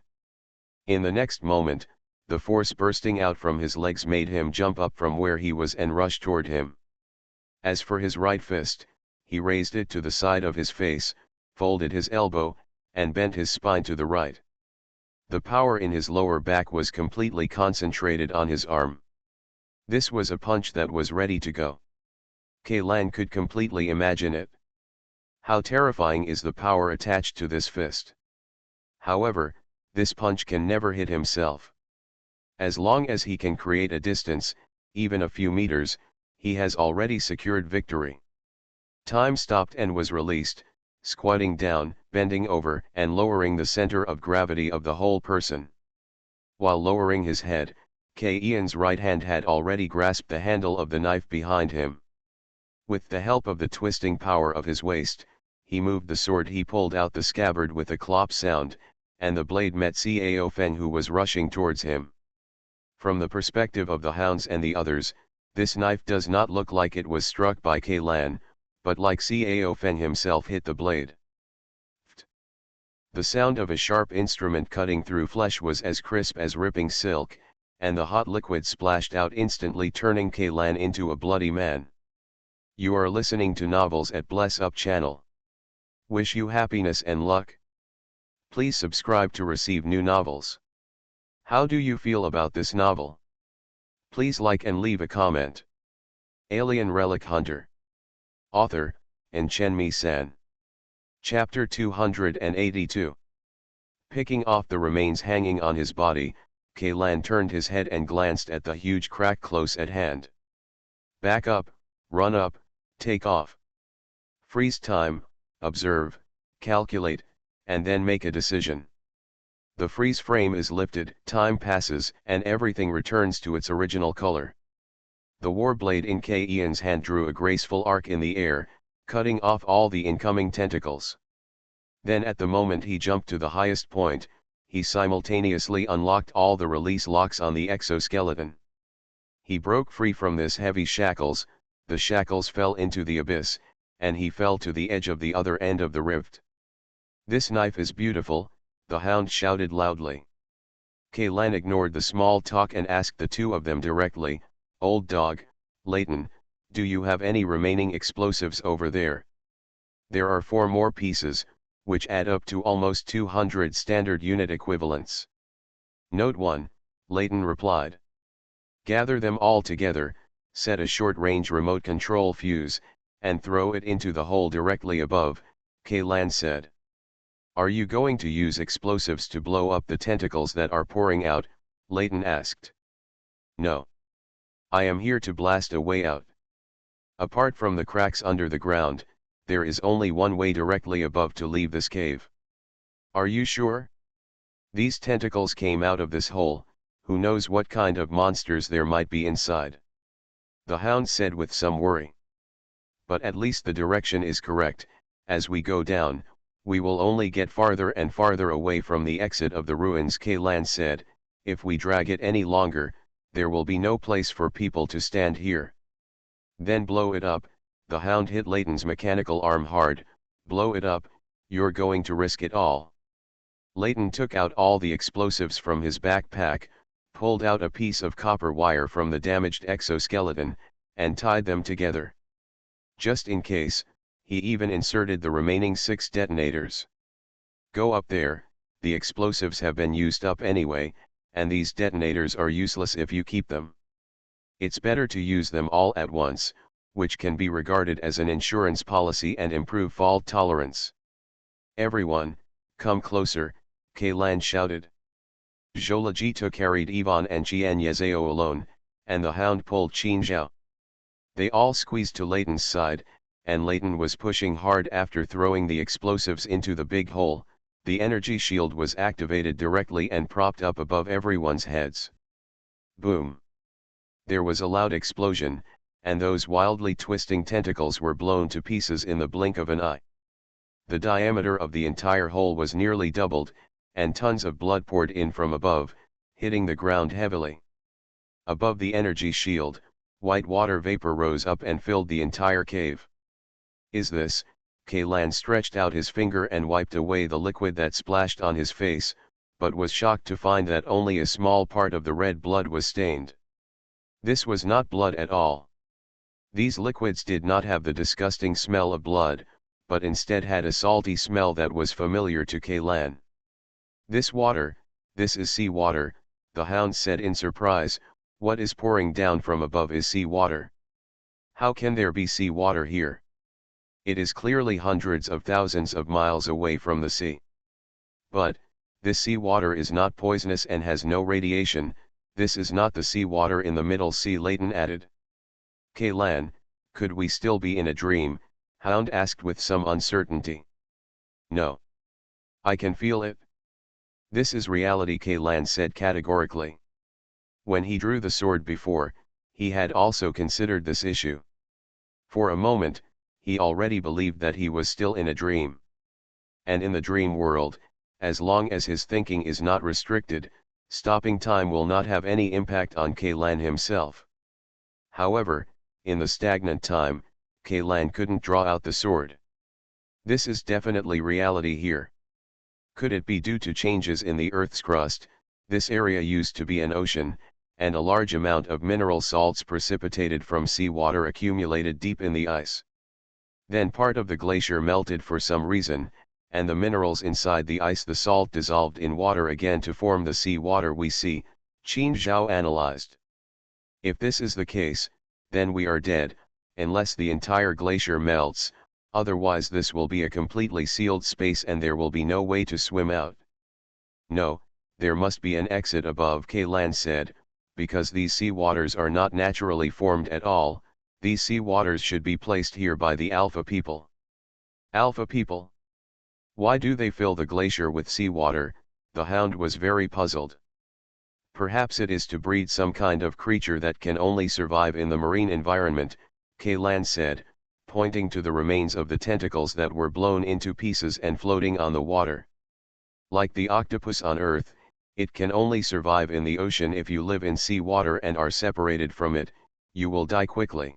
In the next moment, the force bursting out from his legs made him jump up from where he was and rush toward him. As for his right fist, he raised it to the side of his face, folded his elbow, and bent his spine to the right. The power in his lower back was completely concentrated on his arm. This was a punch that was ready to go. Kailan could completely imagine it. How terrifying is the power attached to this fist. However, this punch can never hit himself. As long as he can create a distance, even a few meters, he has already secured victory. Time stopped and was released, squatting down, bending over, and lowering the center of gravity of the whole person. While lowering his head, Kailan's right hand had already grasped the handle of the knife behind him. With the help of the twisting power of his waist, he moved the sword. He pulled out the scabbard with a clop sound, and the blade met Cao Feng, who was rushing towards him. From the perspective of the hounds and the others, this knife does not look like it was struck by Kailan, but like Cao Feng himself hit the blade. The sound of a sharp instrument cutting through flesh was as crisp as ripping silk, and the hot liquid splashed out instantly, turning Kailan into a bloody man. You are listening to Novels at Bless Up channel. Wish you happiness and luck. Please subscribe to receive new novels. How do you feel about this novel? Please like and leave a comment. Alien Relic Hunter. Author, Chen-Mi-san. Chapter 282. Picking off the remains hanging on his body, Kailan turned his head and glanced at the huge crack close at hand. Back up, run up, take off. Freeze time, observe, calculate, and then make a decision. The freeze frame is lifted, time passes, and everything returns to its original color. The warblade in Kailan's hand drew a graceful arc in the air, cutting off all the incoming tentacles. Then at the moment he jumped to the highest point, he simultaneously unlocked all the release locks on the exoskeleton. He broke free from this heavy shackles, the shackles fell into the abyss, and he fell to the edge of the other end of the rift. This knife is beautiful, the hound shouted loudly. Kailan ignored the small talk and asked the two of them directly, "Old dog, Leighton, do you have any remaining explosives over there?" "There are 4 more pieces, which add up to almost 200 standard unit equivalents." "Note 1, Leighton replied. "Gather them all together, set a short-range remote control fuse, and throw it into the hole directly above," Kailan said. "Are you going to use explosives to blow up the tentacles that are pouring out?" Leighton asked. "No. I am here to blast a way out. Apart from the cracks under the ground, there is only one way directly above to leave this cave." "Are you sure? These tentacles came out of this hole, who knows what kind of monsters there might be inside," the hound said with some worry. "But at least the direction is correct. As we go down, we will only get farther and farther away from the exit of the ruins," Kailan said. "If we drag it any longer, there will be no place for people to stand here." "Then blow it up," the hound hit Leighton's mechanical arm hard. "Blow it up, you're going to risk it all." Leighton took out all the explosives from his backpack, pulled out a piece of copper wire from the damaged exoskeleton, and tied them together. Just in case, he even inserted the remaining 6 detonators. "Go up there, the explosives have been used up anyway, and these detonators are useless if you keep them. It's better to use them all at once, which can be regarded as an insurance policy and improve fault tolerance." "Everyone, come closer," Kailan shouted. Jolajito carried Ivan and Qian Yezeo alone, and the hound pulled Qin Zhao. They all squeezed to Leighton's side, and Leighton was pushing hard after throwing the explosives into the big hole. The energy shield was activated directly and propped up above everyone's heads. Boom! There was a loud explosion, and those wildly twisting tentacles were blown to pieces in the blink of an eye. The diameter of the entire hole was nearly doubled, and tons of blood poured in from above, hitting the ground heavily. Above the energy shield, White water vapor rose up and filled the entire cave. Is this? Kaylan stretched out his finger and wiped away the liquid that splashed on his face, but was shocked to find that only a small part of the red blood was stained. This was not blood at all. These liquids did not have the disgusting smell of blood, but instead had a salty smell that was familiar to Kaylan. This is sea water, the hound said in surprise. What is pouring down from above is sea water. How can there be sea water here? It is clearly hundreds of thousands of miles away from the sea. But, this sea water is not poisonous and has no radiation. This is not the sea water in the Middle Sea, Leighton added. Kaylan, could we still be in a dream? Hound asked with some uncertainty. No. I can feel it. This is reality, Kaylan said categorically. When he drew the sword before, he had also considered this issue. For a moment, he already believed that he was still in a dream. And in the dream world, as long as his thinking is not restricted, stopping time will not have any impact on Kaylan himself. However, in the stagnant time, Kaylan couldn't draw out the sword. This is definitely reality here. Could it be due to changes in the Earth's crust? This area used to be an ocean, and a large amount of mineral salts precipitated from seawater accumulated deep in the ice. Then part of the glacier melted for some reason, and the minerals inside the ice, the salt, dissolved in water again to form the sea water we see, Qin Zhao analyzed. If this is the case, then we are dead, unless the entire glacier melts, otherwise this will be a completely sealed space and there will be no way to swim out. No, there must be an exit above, Kaylan said, because these sea waters are not naturally formed at all. These sea waters should be placed here by the Alpha people. Alpha people? Why do they fill the glacier with seawater? The hound was very puzzled. Perhaps it is to breed some kind of creature that can only survive in the marine environment, Kaylan said, pointing to the remains of the tentacles that were blown into pieces and floating on the water. Like the octopus on Earth, it can only survive in the ocean. If you live in seawater and are separated from it, you will die quickly.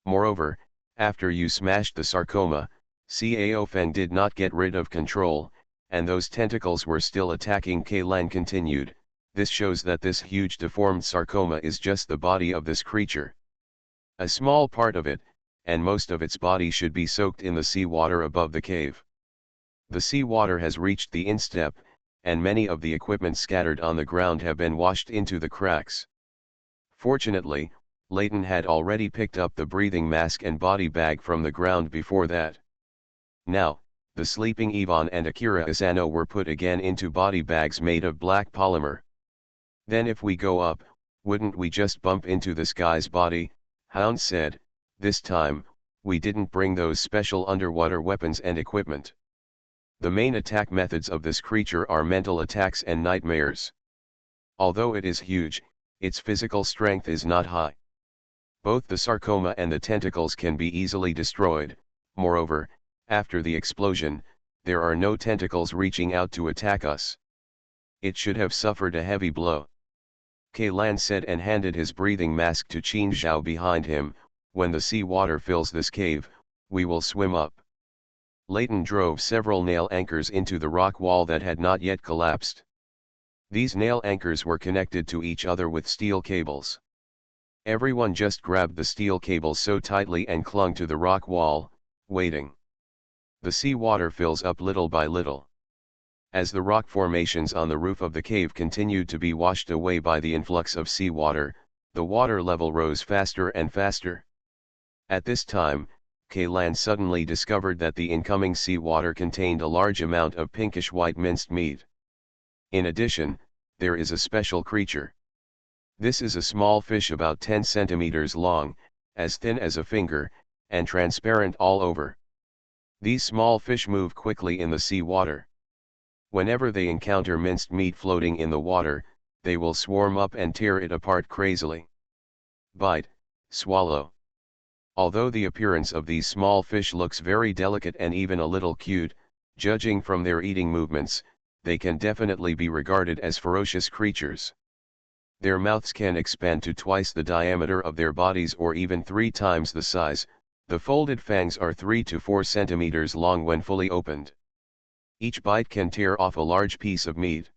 Moreover, after you smashed the sarcoma, Cao Feng did not get rid of control, and those tentacles were still attacking. Kaylan continued, this shows that this huge deformed sarcoma is just the body of this creature. A small part of it, and most of its body should be soaked in the seawater above the cave. The seawater has reached the instep, and many of the equipment scattered on the ground have been washed into the cracks. Fortunately, Leighton had already picked up the breathing mask and body bag from the ground before that. Now, the sleeping Ivan and Akira Asano were put again into body bags made of black polymer. Then if we go up, wouldn't we just bump into this guy's body? Hound said, this time, we didn't bring those special underwater weapons and equipment. The main attack methods of this creature are mental attacks and nightmares. Although it is huge, its physical strength is not high. Both the sarcoma and the tentacles can be easily destroyed. Moreover, after the explosion, there are no tentacles reaching out to attack us. It should have suffered a heavy blow. Kaylan said and handed his breathing mask to Qin Zhao behind him. When the sea water fills this cave, we will swim up. Leighton drove several nail anchors into the rock wall that had not yet collapsed. These nail anchors were connected to each other with steel cables. Everyone just grabbed the steel cables so tightly and clung to the rock wall, waiting. The sea water fills up little by little. As the rock formations on the roof of the cave continued to be washed away by the influx of seawater, the water level rose faster and faster. At this time, Kaylan suddenly discovered that the incoming seawater contained a large amount of pinkish-white minced meat. In addition, there is a special creature. This is a small fish about 10 centimeters long, as thin as a finger, and transparent all over. These small fish move quickly in the sea water. Whenever they encounter minced meat floating in the water, they will swarm up and tear it apart crazily. Bite, swallow. Although the appearance of these small fish looks very delicate and even a little cute, judging from their eating movements, they can definitely be regarded as ferocious creatures. Their mouths can expand to twice the diameter of their bodies or even 3 times the size. The folded fangs are 3 to 4 centimeters long when fully opened. Each bite can tear off a large piece of meat.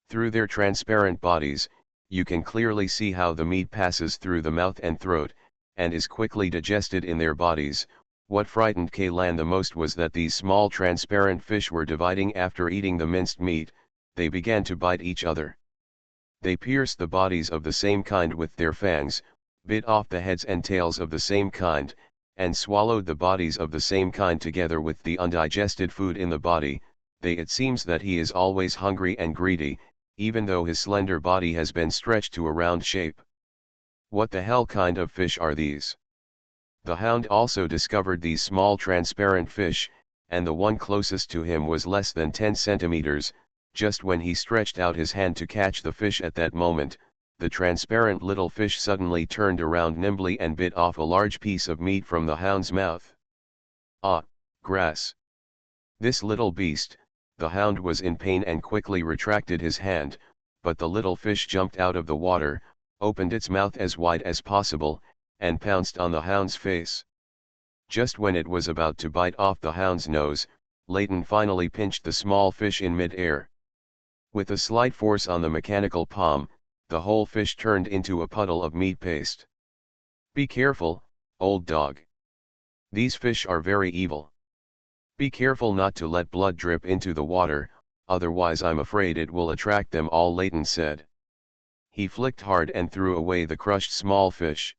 Through their transparent bodies, you can clearly see how the meat passes through the mouth and throat, and is quickly digested in their bodies. What frightened Kaylan the most was that these small transparent fish were dividing after eating the minced meat. They began to bite each other. They pierced the bodies of the same kind with their fangs, bit off the heads and tails of the same kind, and swallowed the bodies of the same kind together with the undigested food in the body. It seems that he is always hungry and greedy, even though his slender body has been stretched to a round shape. What the hell kind of fish are these? The hound also discovered these small transparent fish, and the one closest to him was less than 10 centimeters. Just when he stretched out his hand to catch the fish at that moment, the transparent little fish suddenly turned around nimbly and bit off a large piece of meat from the hound's mouth. Ah, grass! This little beast, the hound was in pain and quickly retracted his hand, but the little fish jumped out of the water, opened its mouth as wide as possible, and pounced on the hound's face. Just when it was about to bite off the hound's nose, Leighton finally pinched the small fish in mid-air. With a slight force on the mechanical palm, the whole fish turned into a puddle of meat paste. Be careful, old dog. These fish are very evil. Be careful not to let blood drip into the water, otherwise I'm afraid it will attract them all, Leighton said. He flicked hard and threw away the crushed small fish.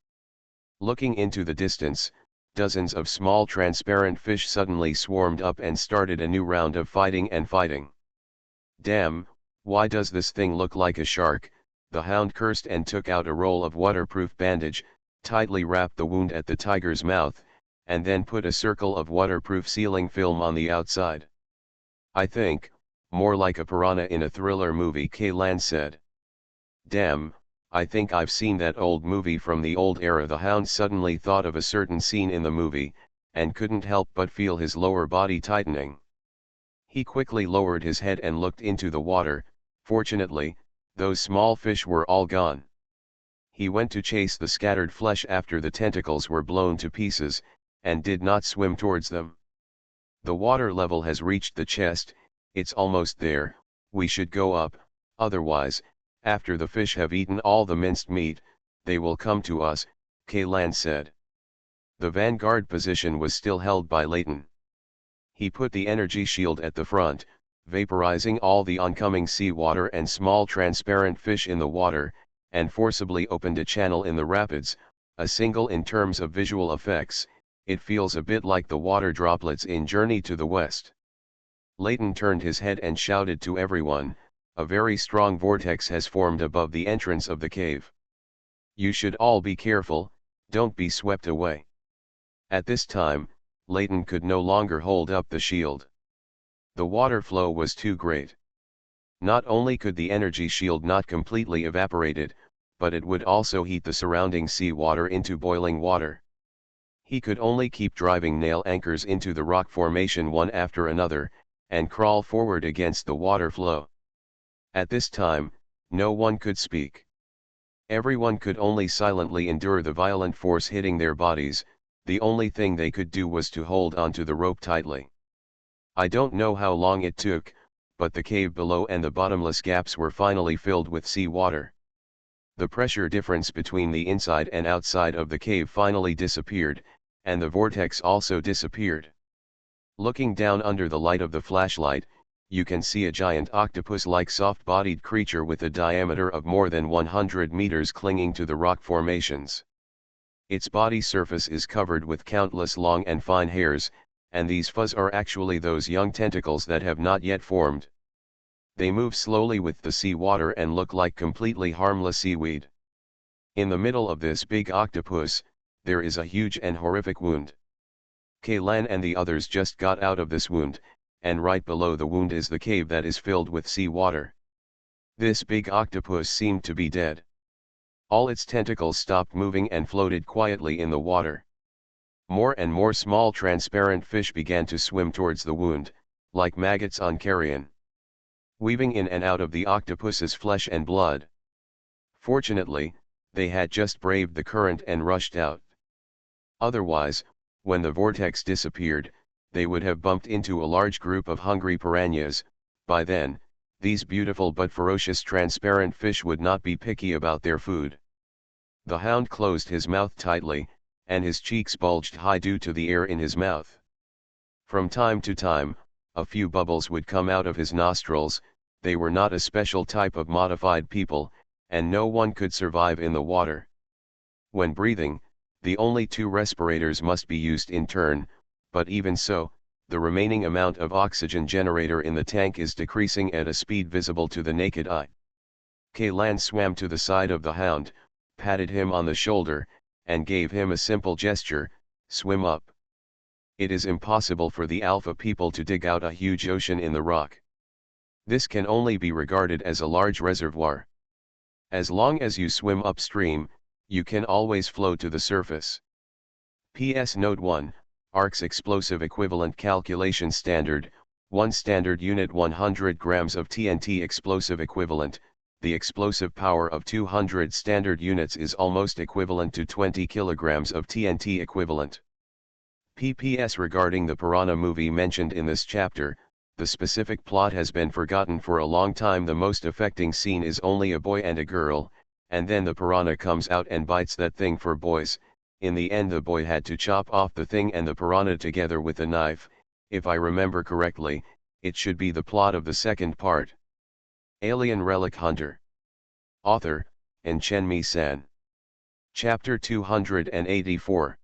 Looking into the distance, dozens of small transparent fish suddenly swarmed up and started a new round of fighting and fighting. Damn, why does this thing look like a shark? The hound cursed and took out a roll of waterproof bandage, tightly wrapped the wound at the tiger's mouth, and then put a circle of waterproof sealing film on the outside. I think, more like a piranha in a thriller movie, Kaylan said. Damn, I think I've seen that old movie from the old era. The hound suddenly thought of a certain scene in the movie, and couldn't help but feel his lower body tightening. He quickly lowered his head and looked into the water. Fortunately, those small fish were all gone. He went to chase the scattered flesh after the tentacles were blown to pieces, and did not swim towards them. The water level has reached the chest, it's almost there, we should go up, otherwise, after the fish have eaten all the minced meat, they will come to us, Kaylan said. The vanguard position was still held by Leighton. He put the energy shield at the front, vaporizing all the oncoming seawater and small transparent fish in the water, and forcibly opened a channel in the rapids, a single in terms of visual effects. It feels a bit like the water droplets in Journey to the West. Leighton turned his head and shouted to everyone, a very strong vortex has formed above the entrance of the cave. You should all be careful, don't be swept away. At this time, Leighton could no longer hold up the shield. The water flow was too great. Not only could the energy shield not completely evaporated, but it would also heat the surrounding seawater into boiling water. He could only keep driving nail anchors into the rock formation one after another, and crawl forward against the water flow. At this time, no one could speak. Everyone could only silently endure the violent force hitting their bodies. The only thing they could do was to hold onto the rope tightly. I don't know how long it took, but the cave below and the bottomless gaps were finally filled with seawater. The pressure difference between the inside and outside of the cave finally disappeared, and the vortex also disappeared. Looking down under the light of the flashlight, you can see a giant octopus-like soft-bodied creature with a diameter of more than 100 meters clinging to the rock formations. Its body surface is covered with countless long and fine hairs, and these fuzz are actually those young tentacles that have not yet formed. They move slowly with the seawater and look like completely harmless seaweed. In the middle of this big octopus, there is a huge and horrific wound. Kaylan and the others just got out of this wound, and right below the wound is the cave that is filled with seawater. This big octopus seemed to be dead. All its tentacles stopped moving and floated quietly in the water. More and more small transparent fish began to swim towards the wound, like maggots on carrion, weaving in and out of the octopus's flesh and blood. Fortunately, they had just braved the current and rushed out. Otherwise, when the vortex disappeared, they would have bumped into a large group of hungry piranhas. By then, these beautiful but ferocious transparent fish would not be picky about their food. The hound closed his mouth tightly, and his cheeks bulged high due to the air in his mouth. From time to time, a few bubbles would come out of his nostrils. They were not a special type of modified people, and no one could survive in the water. When breathing, the only two respirators must be used in turn, but even so, the remaining amount of oxygen generator in the tank is decreasing at a speed visible to the naked eye. Kaylan swam to the side of the hound, patted him on the shoulder, and gave him a simple gesture: swim up. It is impossible for the alpha people to dig out a huge ocean in the rock. This can only be regarded as a large reservoir. As long as you swim upstream, you can always flow to the surface. PS Note 1, ARC's explosive equivalent calculation standard, 1 standard unit 100 grams of TNT explosive equivalent. The explosive power of 200 standard units is almost equivalent to 20 kilograms of TNT equivalent. PPS regarding the piranha movie mentioned in this chapter, the specific plot has been forgotten for a long time. The most affecting scene is only a boy and a girl, and then the piranha comes out and bites that thing for boys. In the end the boy had to chop off the thing and the piranha together with a knife. If I remember correctly, it should be the plot of the second part. Alien Relic Hunter. Author, Chen San. Chapter 284.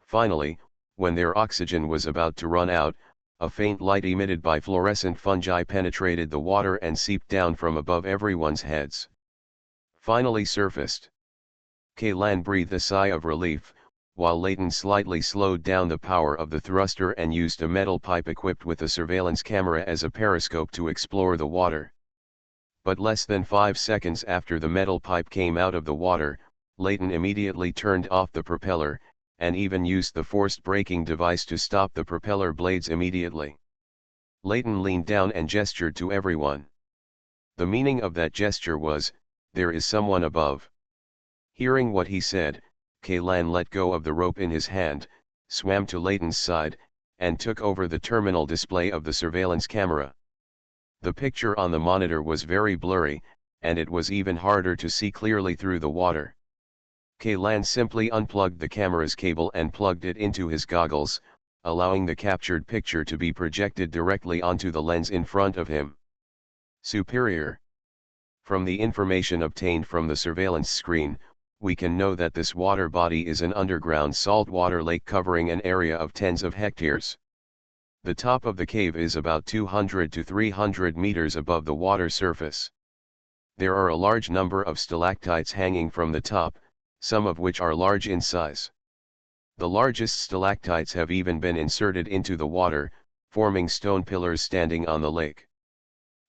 Finally, when their oxygen was about to run out, a faint light emitted by fluorescent fungi penetrated the water and seeped down from above everyone's heads. Finally surfaced. Kaylan breathed a sigh of relief, while Layton slightly slowed down the power of the thruster and used a metal pipe equipped with a surveillance camera as a periscope to explore the water. But less than 5 seconds after the metal pipe came out of the water, Layton immediately turned off the propeller, and even used the forced braking device to stop the propeller blades immediately. Layton leaned down and gestured to everyone. The meaning of that gesture was, "There is someone above." Hearing what he said, Kaylan let go of the rope in his hand, swam to Layton's side, and took over the terminal display of the surveillance camera. The picture on the monitor was very blurry, and it was even harder to see clearly through the water. Kaylan simply unplugged the camera's cable and plugged it into his goggles, allowing the captured picture to be projected directly onto the lens in front of him. Superior. From the information obtained from the surveillance screen, we can know that this water body is an underground saltwater lake covering an area of tens of hectares. The top of the cave is about 200 to 300 meters above the water surface. There are a large number of stalactites hanging from the top, some of which are large in size. The largest stalactites have even been inserted into the water, forming stone pillars standing on the lake.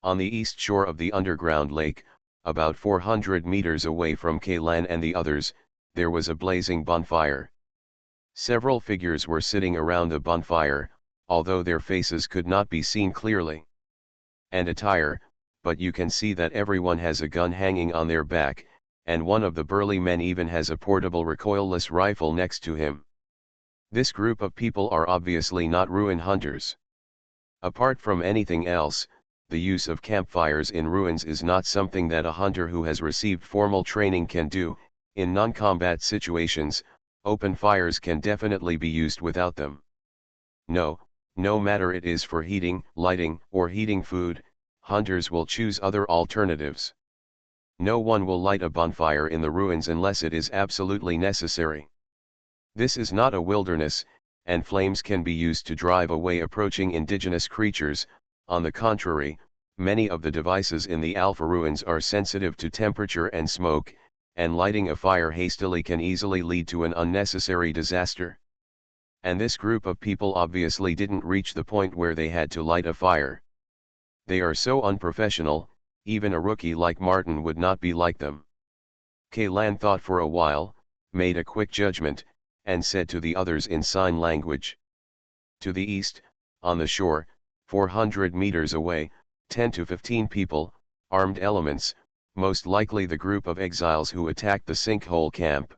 On the east shore of the underground lake, about 400 meters away from Kaylan and the others, there was a blazing bonfire. Several figures were sitting around the bonfire, although their faces could not be seen clearly. And attire, but you can see that everyone has a gun hanging on their back, and one of the burly men even has a portable recoilless rifle next to him. This group of people are obviously not ruin hunters. Apart from anything else, the use of campfires in ruins is not something that a hunter who has received formal training can do. In non-combat situations, open fires can definitely be used without them. No matter it is for heating, lighting, or heating food, hunters will choose other alternatives. No one will light a bonfire in the ruins unless it is absolutely necessary. This is not a wilderness, and flames can be used to drive away approaching indigenous creatures. On the contrary, many of the devices in the Alpha ruins are sensitive to temperature and smoke, and lighting a fire hastily can easily lead to an unnecessary disaster. And this group of people obviously didn't reach the point where they had to light a fire. They are so unprofessional, even a rookie like Martin would not be like them. Kaylan thought for a while, made a quick judgment, and said to the others in sign language. To the east, on the shore, 400 meters away, 10 to 15 people, armed elements, most likely the group of exiles who attacked the sinkhole camp.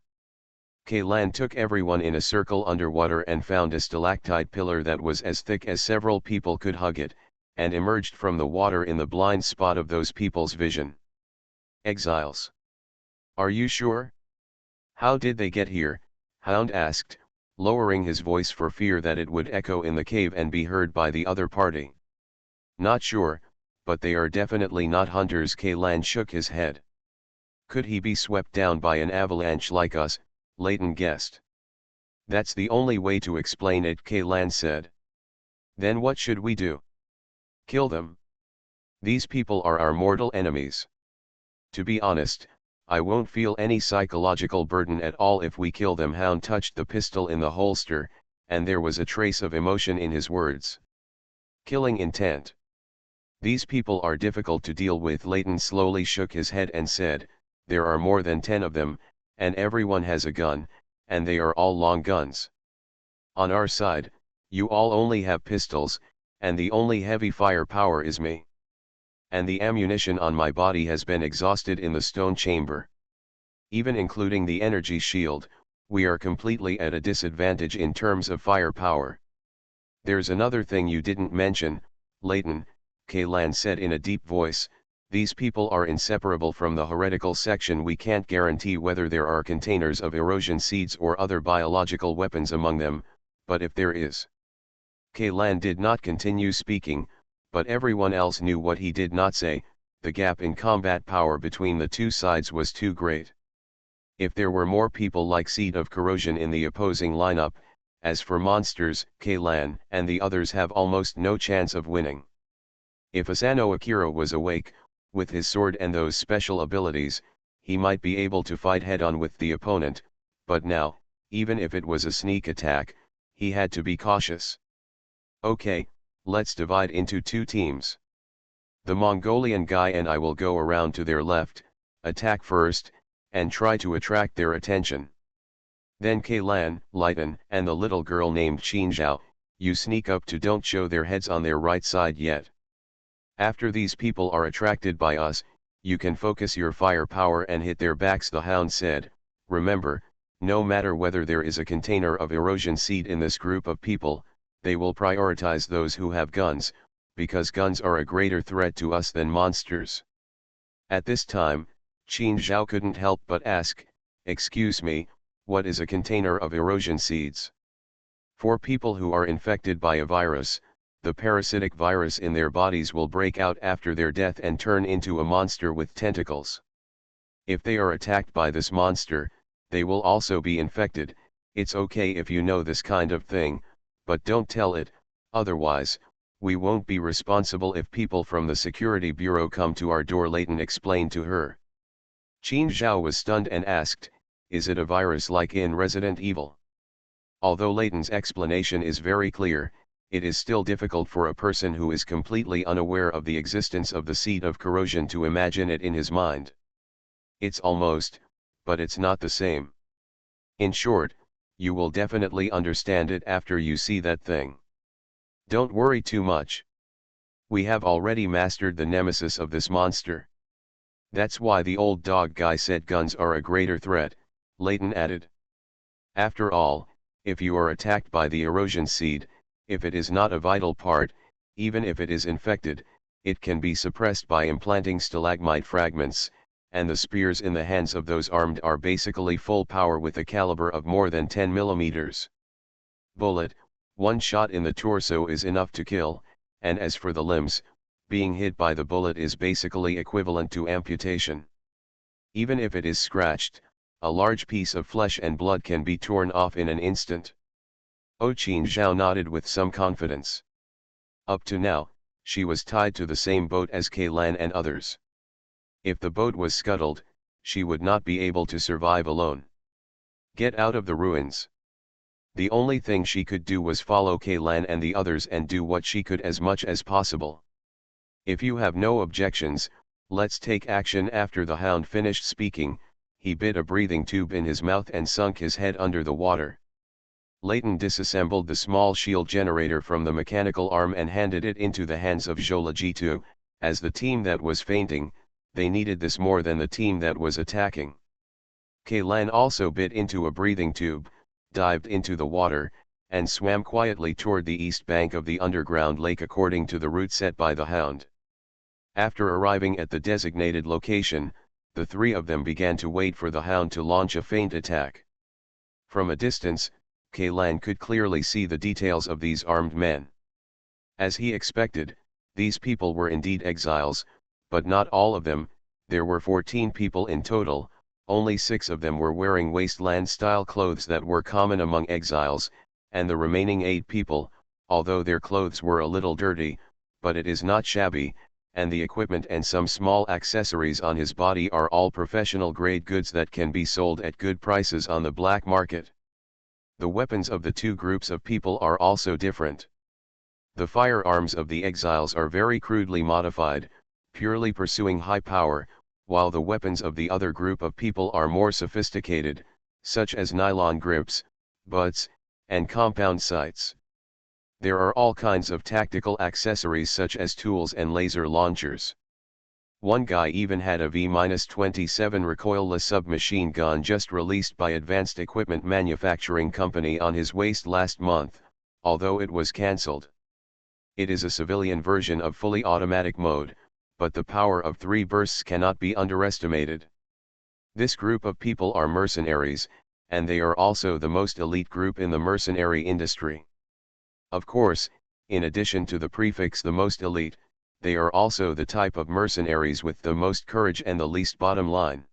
Kaylan took everyone in a circle underwater and found a stalactite pillar that was as thick as several people could hug it, and emerged from the water in the blind spot of those people's vision. Exiles. Are you sure? How did they get here? Hound asked, lowering his voice for fear that it would echo in the cave and be heard by the other party. Not sure, but they are definitely not hunters. Kaylan shook his head. Could he be swept down by an avalanche like us? Layton guessed. That's the only way to explain it, Kaylan said. Then what should we do? Kill them. These people are our mortal enemies. To be honest, I won't feel any psychological burden at all if we kill them. Hound touched the pistol in the holster, and there was a trace of emotion in his words. Killing intent. These people are difficult to deal with. Layton slowly shook his head and said, there are more than 10 of them, and everyone has a gun, and they are all long guns. On our side, you all only have pistols, and the only heavy firepower is me. And the ammunition on my body has been exhausted in the stone chamber. Even including the energy shield, we are completely at a disadvantage in terms of firepower. There's another thing you didn't mention, Layton, Kaylan said in a deep voice. These people are inseparable from the heretical section. We can't guarantee whether there are containers of erosion seeds or other biological weapons among them, but if there is. Kaylan did not continue speaking, but everyone else knew what he did not say. The gap in combat power between the two sides was too great. If there were more people like Seed of Corrosion in the opposing lineup, as for monsters, Kaylan and the others have almost no chance of winning. If Asano Akira was awake, with his sword and those special abilities, he might be able to fight head-on with the opponent, but now, even if it was a sneak attack, he had to be cautious. Okay, let's divide into 2 teams. The Mongolian guy and I will go around to their left, attack first, and try to attract their attention. Then Kaylan, Layton, and the little girl named Qinzhao, you sneak up to don't show their heads on their right side yet. After these people are attracted by us, you can focus your firepower and hit their backs, the Hound said. Remember, no matter whether there is a container of erosion seed in this group of people, they will prioritize those who have guns, because guns are a greater threat to us than monsters. At this time, Qin Zhao couldn't help but ask, excuse me, what is a container of erosion seeds? For people who are infected by a virus, the parasitic virus in their bodies will break out after their death and turn into a monster with tentacles. If they are attacked by this monster, they will also be infected. It's okay if you know this kind of thing, but don't tell it, otherwise, we won't be responsible if people from the security bureau come to our door, Layton explained to her. Qin Zhao was stunned and asked, is it a virus like in Resident Evil? Although Layton's explanation is very clear, it is still difficult for a person who is completely unaware of the existence of the Seed of Corrosion to imagine it in his mind. It's almost, but it's not the same. In short, you will definitely understand it after you see that thing. Don't worry too much. We have already mastered the nemesis of this monster. That's why the old dog guy said guns are a greater threat, Layton added. After all, if you are attacked by the erosion seed, if it is not a vital part, even if it is infected, it can be suppressed by implanting stalagmite fragments, and the spears in the hands of those armed are basically full power with a caliber of more than 10 mm. Bullet, one shot in the torso is enough to kill, and as for the limbs, being hit by the bullet is basically equivalent to amputation. Even if it is scratched, a large piece of flesh and blood can be torn off in an instant. Qin Zhao nodded with some confidence. Up to now, she was tied to the same boat as Kaylan and others. If the boat was scuttled, she would not be able to survive alone. Get out of the ruins. The only thing she could do was follow Kaylan and the others and do what she could as much as possible. If you have no objections, let's take action. After the Hound finished speaking, he bit a breathing tube in his mouth and sunk his head under the water. Layton disassembled the small shield generator from the mechanical arm and handed it into the hands of Zhou Lejitu. As the team that was fainting, they needed this more than the team that was attacking. Kaylan also bit into a breathing tube, dived into the water, and swam quietly toward the east bank of the underground lake according to the route set by the Hound. After arriving at the designated location, the three of them began to wait for the Hound to launch a feint attack. From a distance, Kaylan could clearly see the details of these armed men. As he expected, these people were indeed exiles, but not all of them. There were 14 people in total. Only 6 of them were wearing wasteland-style clothes that were common among exiles, and the remaining 8 people, although their clothes were a little dirty, but it is not shabby, and the equipment and some small accessories on his body are all professional-grade goods that can be sold at good prices on the black market. The weapons of the two groups of people are also different. The firearms of the exiles are very crudely modified, purely pursuing high power, while the weapons of the other group of people are more sophisticated, such as nylon grips, butts, and compound sights. There are all kinds of tactical accessories such as tools and laser launchers. One guy even had a V-27 recoilless submachine gun just released by Advanced Equipment Manufacturing Company on his waist last month, although it was cancelled. It is a civilian version of fully automatic mode, but the power of 3 bursts cannot be underestimated. This group of people are mercenaries, and they are also the most elite group in the mercenary industry. Of course, in addition to the prefix the most elite, they are also the type of mercenaries with the most courage and the least bottom line.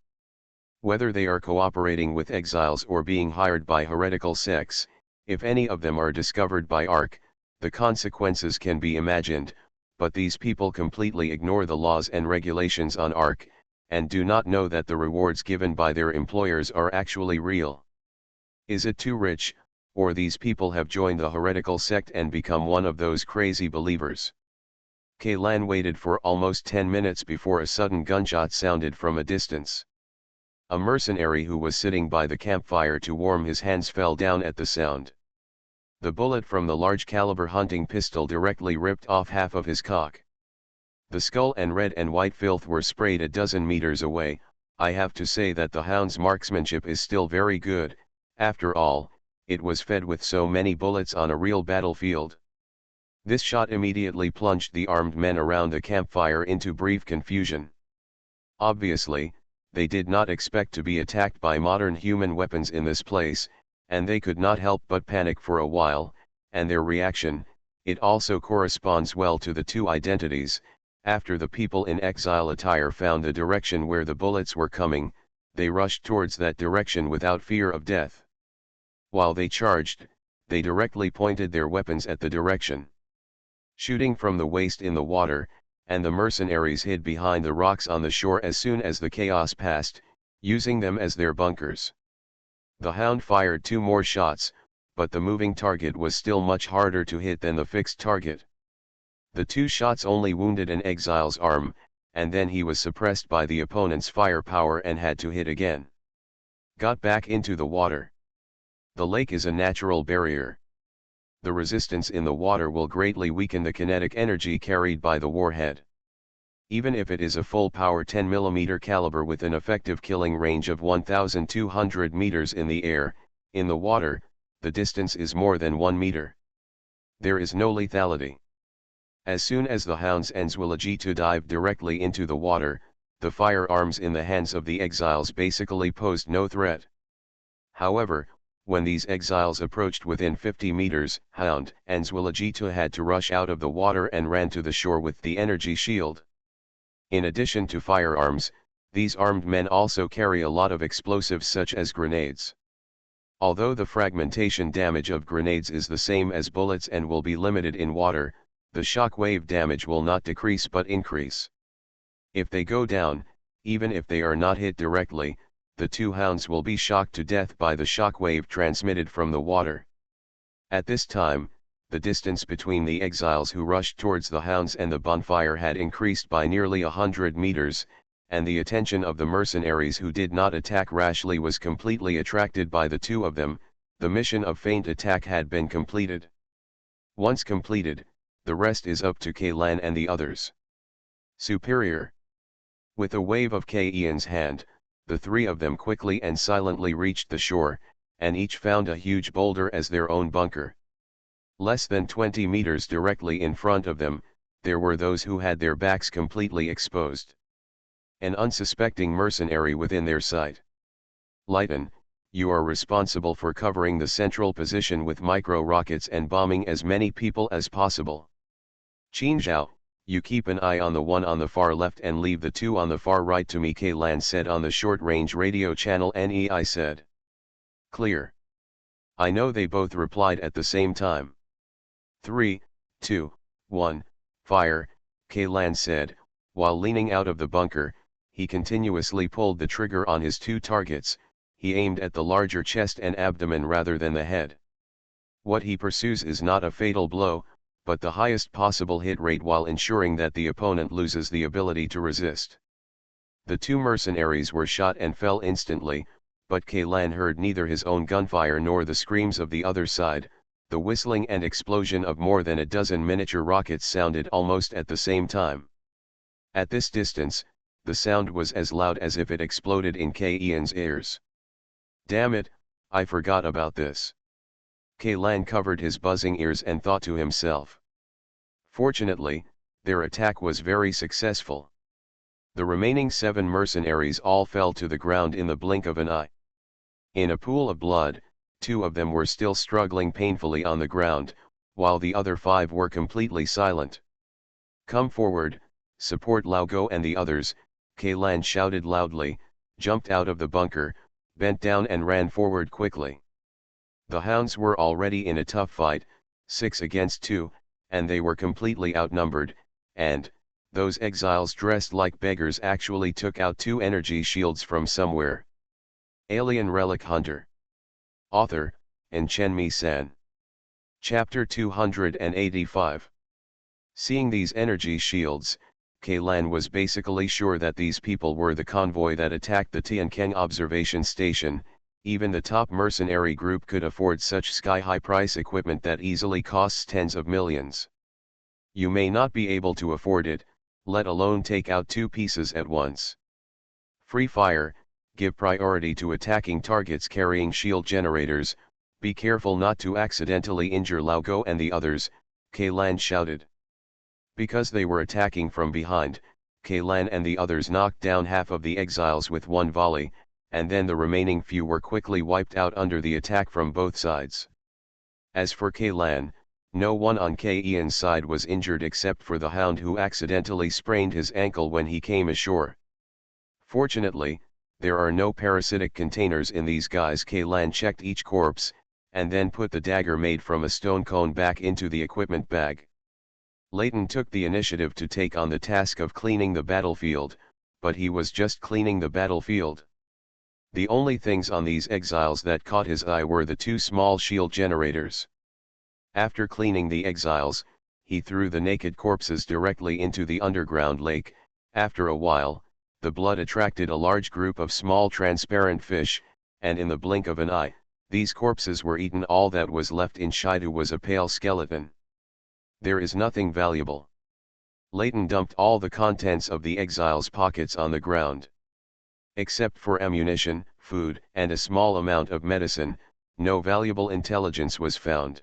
Whether they are cooperating with exiles or being hired by heretical sects, if any of them are discovered by Ark, the consequences can be imagined, but these people completely ignore the laws and regulations on Ark, and do not know that the rewards given by their employers are actually real. Is it too rich, or these people have joined the heretical sect and become one of those crazy believers? Kaylan waited for almost 10 minutes before a sudden gunshot sounded from a distance. A mercenary who was sitting by the campfire to warm his hands fell down at the sound. The bullet from the large-caliber hunting pistol directly ripped off half of his cock. The skull and red and white filth were sprayed a dozen meters away. I have to say that the Hound's marksmanship is still very good. After all, it was fed with so many bullets on a real battlefield. This shot immediately plunged the armed men around the campfire into brief confusion. Obviously, they did not expect to be attacked by modern human weapons in this place, and they could not help but panic for a while, and their reaction, it also corresponds well to the two identities. After the people in exile attire found the direction where the bullets were coming, they rushed towards that direction without fear of death. While they charged, they directly pointed their weapons at the direction. Shooting from the waist in the water, and the mercenaries hid behind the rocks on the shore as soon as the chaos passed, using them as their bunkers. The Hound fired 2 more shots, but the moving target was still much harder to hit than the fixed target. The 2 shots only wounded an exile's arm, and then he was suppressed by the opponent's firepower and had to hit again. Got back into the water. The lake is a natural barrier. The resistance in the water will greatly weaken the kinetic energy carried by the warhead. Even if it is a full-power 10mm caliber with an effective killing range of 1,200 meters in the air, in the water, the distance is more than 1 meter. There is no lethality. As soon as the Hound's ends will agree to dive directly into the water, the firearms in the hands of the exiles basically posed no threat. However, when these exiles approached within 50 meters, Hound and Zwilligita had to rush out of the water and ran to the shore with the energy shield. In addition to firearms, these armed men also carry a lot of explosives such as grenades. Although the fragmentation damage of grenades is the same as bullets and will be limited in water, the shockwave damage will not decrease but increase. If they go down, even if they are not hit directly, the 2 Hounds will be shocked to death by the shockwave transmitted from the water. At this time, the distance between the exiles who rushed towards the Hounds and the bonfire had increased by nearly 100 meters, and the attention of the mercenaries who did not attack rashly was completely attracted by the 2 of them. The mission of feint attack had been completed. Once completed, the rest is up to Kaylan and the others. Superior. With a wave of Ian's hand, the three of them quickly and silently reached the shore, and each found a huge boulder as their own bunker. Less than 20 meters directly in front of them, there were those who had their backs completely exposed. An unsuspecting mercenary within their sight. Lighten, you are responsible for covering the central position with micro-rockets and bombing as many people as possible. Qingzhao, you keep an eye on the one on the far left and leave the two on the far right to me, Lan said on the short-range radio channel. NEI said. Clear. I know, they both replied at the same time. 3, 2, 1, fire, Lan said, while leaning out of the bunker. He continuously pulled the trigger on his two targets. He aimed at the larger chest and abdomen rather than the head. What he pursues is not a fatal blow, but the highest possible hit rate while ensuring that the opponent loses the ability to resist. The two mercenaries were shot and fell instantly, but Lan heard neither his own gunfire nor the screams of the other side. The whistling and explosion of more than a dozen miniature rockets sounded almost at the same time. At this distance, the sound was as loud as if it exploded in Ian's ears. Damn it, I forgot about this. Lan covered his buzzing ears and thought to himself. Fortunately, their attack was very successful. The remaining 7 mercenaries all fell to the ground in the blink of an eye. In a pool of blood, 2 of them were still struggling painfully on the ground, while the other 5 were completely silent. Come forward, support Lao Go and the others, Lan shouted loudly, jumped out of the bunker, bent down and ran forward quickly. The hounds were already in a tough fight, 6 against 2, and they were completely outnumbered, and those exiles dressed like beggars actually took out 2 energy shields from somewhere. Alien Relic Hunter. Author, Chen San. Chapter 285. Seeing these energy shields, Lan was basically sure that these people were the convoy that attacked the Tiankeng observation station. Even the top mercenary group could afford such sky-high price equipment that easily costs tens of millions. You may not be able to afford it, let alone take out 2 pieces at once. Free fire, give priority to attacking targets carrying shield generators, be careful not to accidentally injure Lao Go and the others, Lan shouted. Because they were attacking from behind, Lan and the others knocked down half of the exiles with one volley, and then the remaining few were quickly wiped out under the attack from both sides. As for Lan, no one on Ian's side was injured except for the hound who accidentally sprained his ankle when he came ashore. Fortunately, there are no parasitic containers in these guys. Lan checked each corpse, and then put the dagger made from a stone cone back into the equipment bag. Layton took the initiative to take on the task of cleaning the battlefield, but he was just cleaning the battlefield. The only things on these exiles that caught his eye were the 2 small shield generators. After cleaning the exiles, he threw the naked corpses directly into the underground lake. After a while, the blood attracted a large group of small transparent fish, and in the blink of an eye, these corpses were eaten. All that was left in Shidu was a pale skeleton. There is nothing valuable. Layton dumped all the contents of the exiles' pockets on the ground. Except for ammunition, food, and a small amount of medicine, no valuable intelligence was found.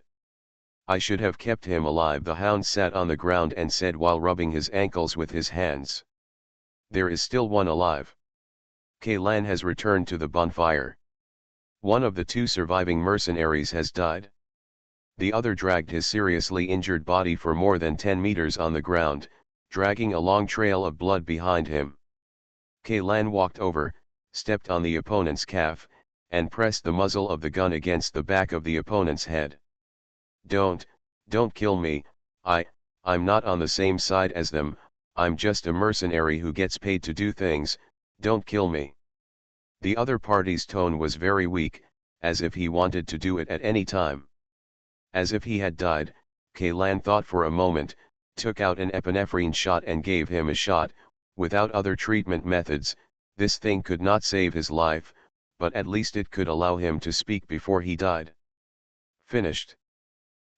I should have kept him alive. The hound sat on the ground and said while rubbing his ankles with his hands. There is still one alive. Lan has returned to the bonfire. One of the 2 surviving mercenaries has died. The other dragged his seriously injured body for more than 10 meters on the ground, dragging a long trail of blood behind him. Lan walked over, stepped on the opponent's calf, and pressed the muzzle of the gun against the back of the opponent's head. Don't kill me, I'm not on the same side as them, I'm just a mercenary who gets paid to do things, don't kill me. The other party's tone was very weak, as if he wanted to do it at any time. As if he had died, Lan thought for a moment, took out an epinephrine shot and gave him a shot. Without other treatment methods, this thing could not save his life, but at least it could allow him to speak before he died. Finished.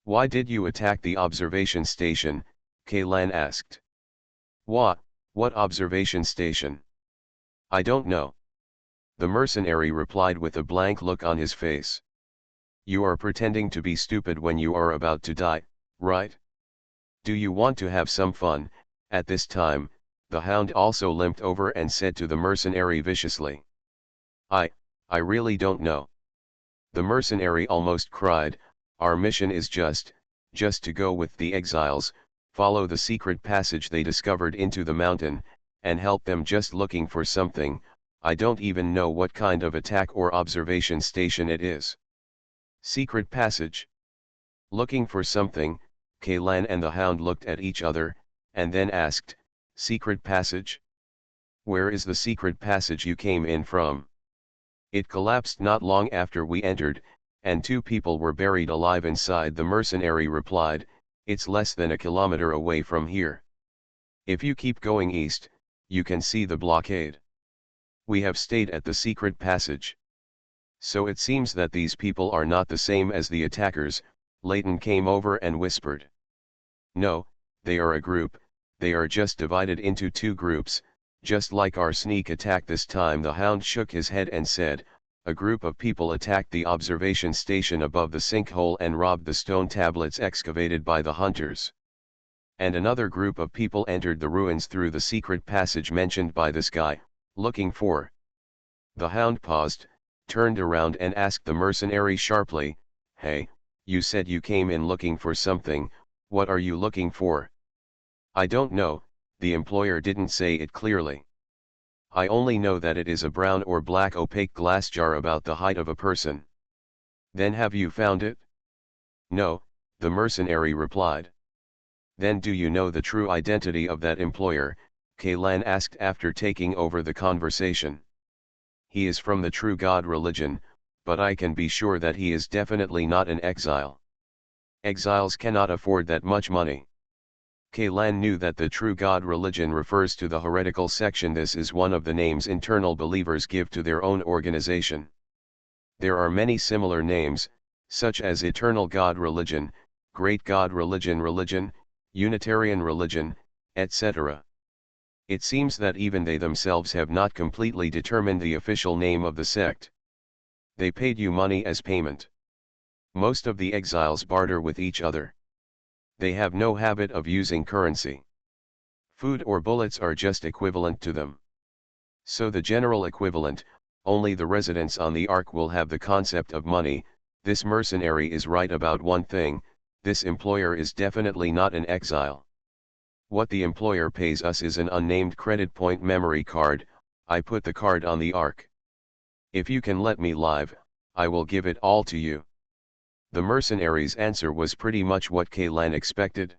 Why did you attack the observation station? Lan asked. What observation station? I don't know. The mercenary replied with a blank look on his face. You are pretending to be stupid when you are about to die, right? Do you want to have some fun? At this time, the hound also limped over and said to the mercenary viciously. I really don't know. The mercenary almost cried, our mission is just to go with the exiles, follow the secret passage they discovered into the mountain, and help them just looking for something. I don't even know what kind of attack or observation station it is. Secret passage. Looking for something, Kaylan and the hound looked at each other, and then asked, secret passage? Where is the secret passage you came in from? It collapsed not long after we entered, and 2 people were buried alive inside. The mercenary replied, it's less than a kilometer away from here. If you keep going east, you can see the blockade. We have stayed at the secret passage. So it seems that these people are not the same as the attackers, Leighton came over and whispered. No, they are a group, they are just divided into 2 groups, just like our sneak attack this time. The hound shook his head and said, a group of people attacked the observation station above the sinkhole and robbed the stone tablets excavated by the hunters. And another group of people entered the ruins through the secret passage mentioned by this guy, looking for. The hound paused, turned around and asked the mercenary sharply, hey, you said you came in looking for something, what are you looking for? I don't know, the employer didn't say it clearly. I only know that it is a brown or black opaque glass jar about the height of a person. Then have you found it? No, the mercenary replied. Then do you know the true identity of that employer? Kaylan asked after taking over the conversation. He is from the true God religion, but I can be sure that he is definitely not an exile. Exiles cannot afford that much money. Kaylan knew that the true God religion refers to the heretical section. This is one of the names internal believers give to their own organization. There are many similar names, such as Eternal God Religion, Great God Religion, Unitarian Religion, etc. It seems that even they themselves have not completely determined the official name of the sect. They paid you money as payment. Most of the exiles barter with each other. They have no habit of using currency. Food or bullets are just equivalent to them. So the general equivalent, only the residents on the ark will have the concept of money. This mercenary is right about one thing, this employer is definitely not an exile. What the employer pays us is an unnamed credit point memory card. I put the card on the ark. If you can let me live, I will give it all to you. The mercenary's answer was pretty much what Kaylan expected.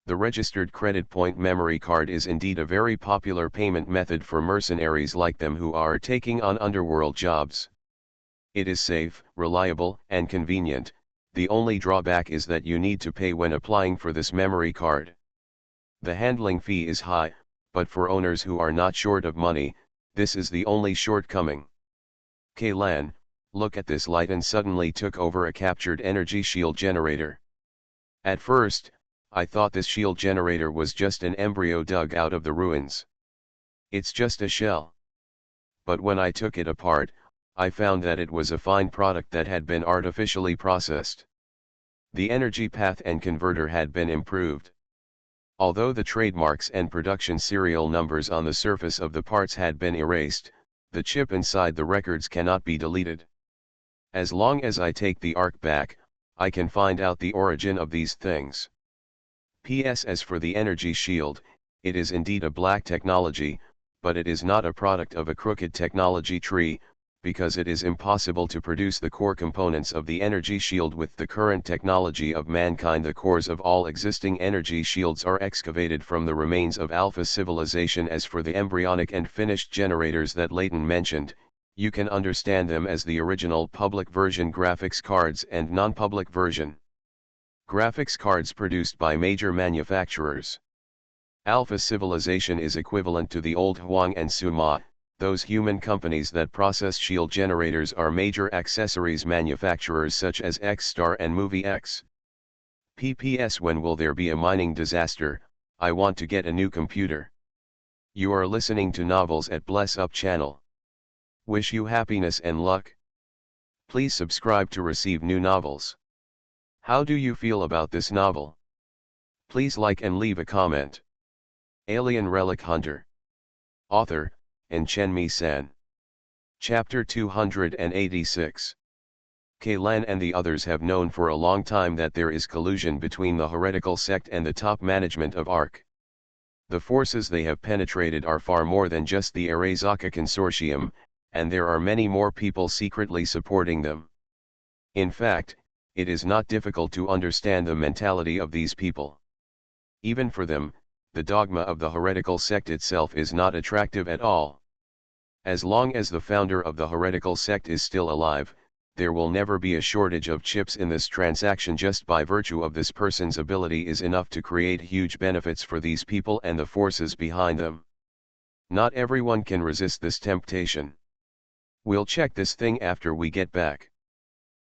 The registered credit point memory card is indeed a very popular payment method for mercenaries like them who are taking on underworld jobs. It is safe, reliable, and convenient. The only drawback is that you need to pay when applying for this memory card. The handling fee is high, but for owners who are not short of money, this is the only shortcoming. Kaylan, look at this light, and suddenly took over a captured energy shield generator. At first, I thought this shield generator was just an embryo dug out of the ruins. It's just a shell. But when I took it apart, I found that it was a fine product that had been artificially processed. The energy path and converter had been improved. Although the trademarks and production serial numbers on the surface of the parts had been erased, the chip inside the records cannot be deleted. As long as I take the ark back, I can find out the origin of these things. P.S. As for the energy shield, it is indeed a black technology, but it is not a product of a crooked technology tree, because it is impossible to produce the core components of the energy shield with the current technology of mankind. The cores of all existing energy shields are excavated from the remains of Alpha civilization. As for the embryonic and finished generators that Leighton mentioned, you can understand them as the original public version graphics cards and non-public version graphics cards produced by major manufacturers. Alpha civilization is equivalent to the old Huang and Suma. Those human companies that process shield generators are major accessories manufacturers such as X-Star and Movie X. PPS. When will there be a mining disaster? I want to get a new computer. You are listening to Novels at Bless Up channel. Wish you happiness and luck. Please subscribe to receive new novels. How do you feel about this novel? Please like and leave a comment. Alien Relic Hunter. Author, Chen-Mi-san. Chapter 286. Kaylan and the others have known for a long time that there is collusion between the heretical sect and the top management of ARC. The forces they have penetrated are far more than just the Arezaka Consortium, and there are many more people secretly supporting them. In fact, it is not difficult to understand the mentality of these people. Even for them, the dogma of the heretical sect itself is not attractive at all. As long as the founder of the heretical sect is still alive, there will never be a shortage of chips in this transaction. Just by virtue of this person's ability is enough to create huge benefits for these people and the forces behind them. Not everyone can resist this temptation. We'll check this thing after we get back.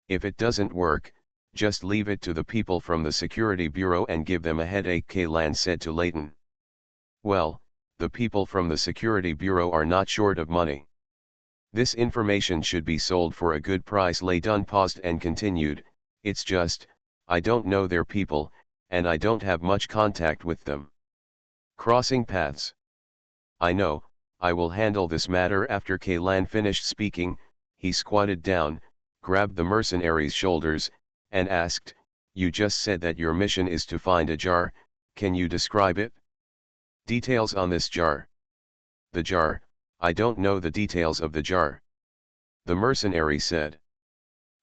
If it doesn't work, just leave it to the people from the Security Bureau and give them a headache, Kaylan said to Layton. Well, the people from the Security Bureau are not short of money. This information should be sold for a good price. Layton paused and continued, it's just, I don't know their people, and I don't have much contact with them. Crossing paths. I know, I will handle this matter. After Kaylan finished speaking, he squatted down, grabbed the mercenary's shoulders, and asked, you just said that your mission is to find a jar, can you describe it? Details on this jar. The jar, I don't know the details of the jar. The mercenary said.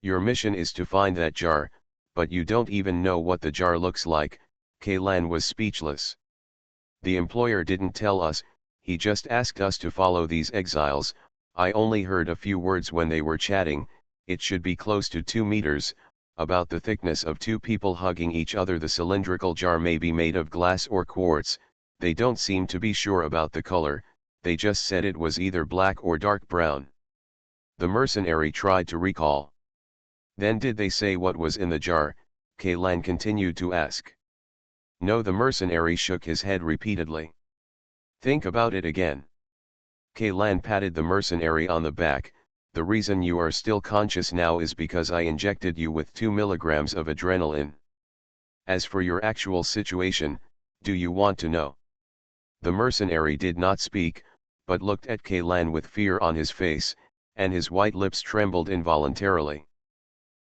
Your mission is to find that jar, but you don't even know what the jar looks like. Kaylan was speechless. The employer didn't tell us, he just asked us to follow these exiles. I only heard a few words when they were chatting. It should be close to 2 meters, about the thickness of 2 people hugging each other. The cylindrical jar may be made of glass or quartz. They don't seem to be sure about the color, they just said it was either black or dark brown. The mercenary tried to recall. Then did they say what was in the jar? Kaylan continued to ask. No, the mercenary shook his head repeatedly. Think about it again. Kaylan patted the mercenary on the back. The reason you are still conscious now is because I injected you with 2 milligrams of adrenaline. As for your actual situation, do you want to know? The mercenary did not speak, but looked at Kaylan with fear on his face, and his white lips trembled involuntarily.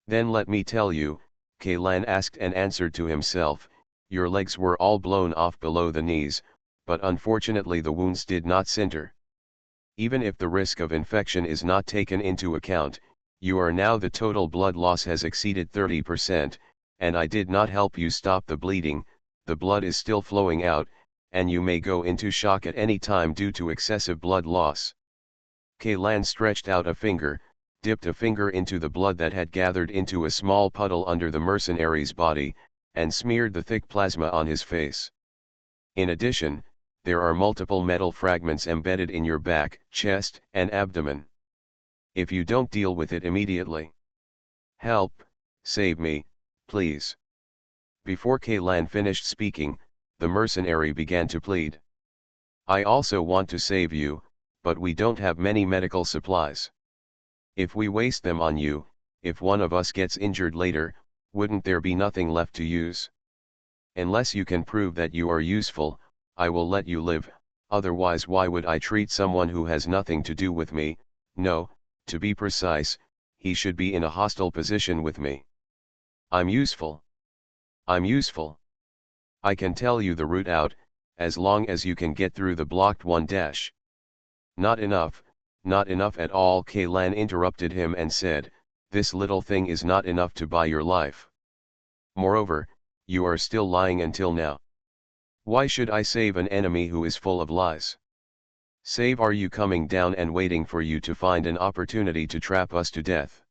Then let me tell you, Kaylan asked and answered to himself, your legs were all blown off below the knees, but unfortunately the wounds did not sinter. Even if the risk of infection is not taken into account, you are now the total blood loss has exceeded 30%, and I did not help you stop the bleeding, the blood is still flowing out, and you may go into shock at any time due to excessive blood loss. Kaylan stretched out a finger, dipped a finger into the blood that had gathered into a small puddle under the mercenary's body, and smeared the thick plasma on his face. In addition, there are multiple metal fragments embedded in your back, chest, and abdomen. If you don't deal with it immediately. Help, save me, please. Before Kaylan finished speaking, the mercenary began to plead. I also want to save you, but we don't have many medical supplies. If we waste them on you, if one of us gets injured later, wouldn't there be nothing left to use? Unless you can prove that you are useful, I will let you live, otherwise why would I treat someone who has nothing to do with me? No, to be precise, he should be in a hostile position with me. I'm useful. I'm useful. I can tell you the route out, as long as you can get through the blocked 1 dash. Not enough at all. Kaylan interrupted him and said, this little thing is not enough to buy your life. Moreover, you are still lying until now. Why should I save an enemy who is full of lies? Save are you coming down and waiting for you to find an opportunity to trap us to death?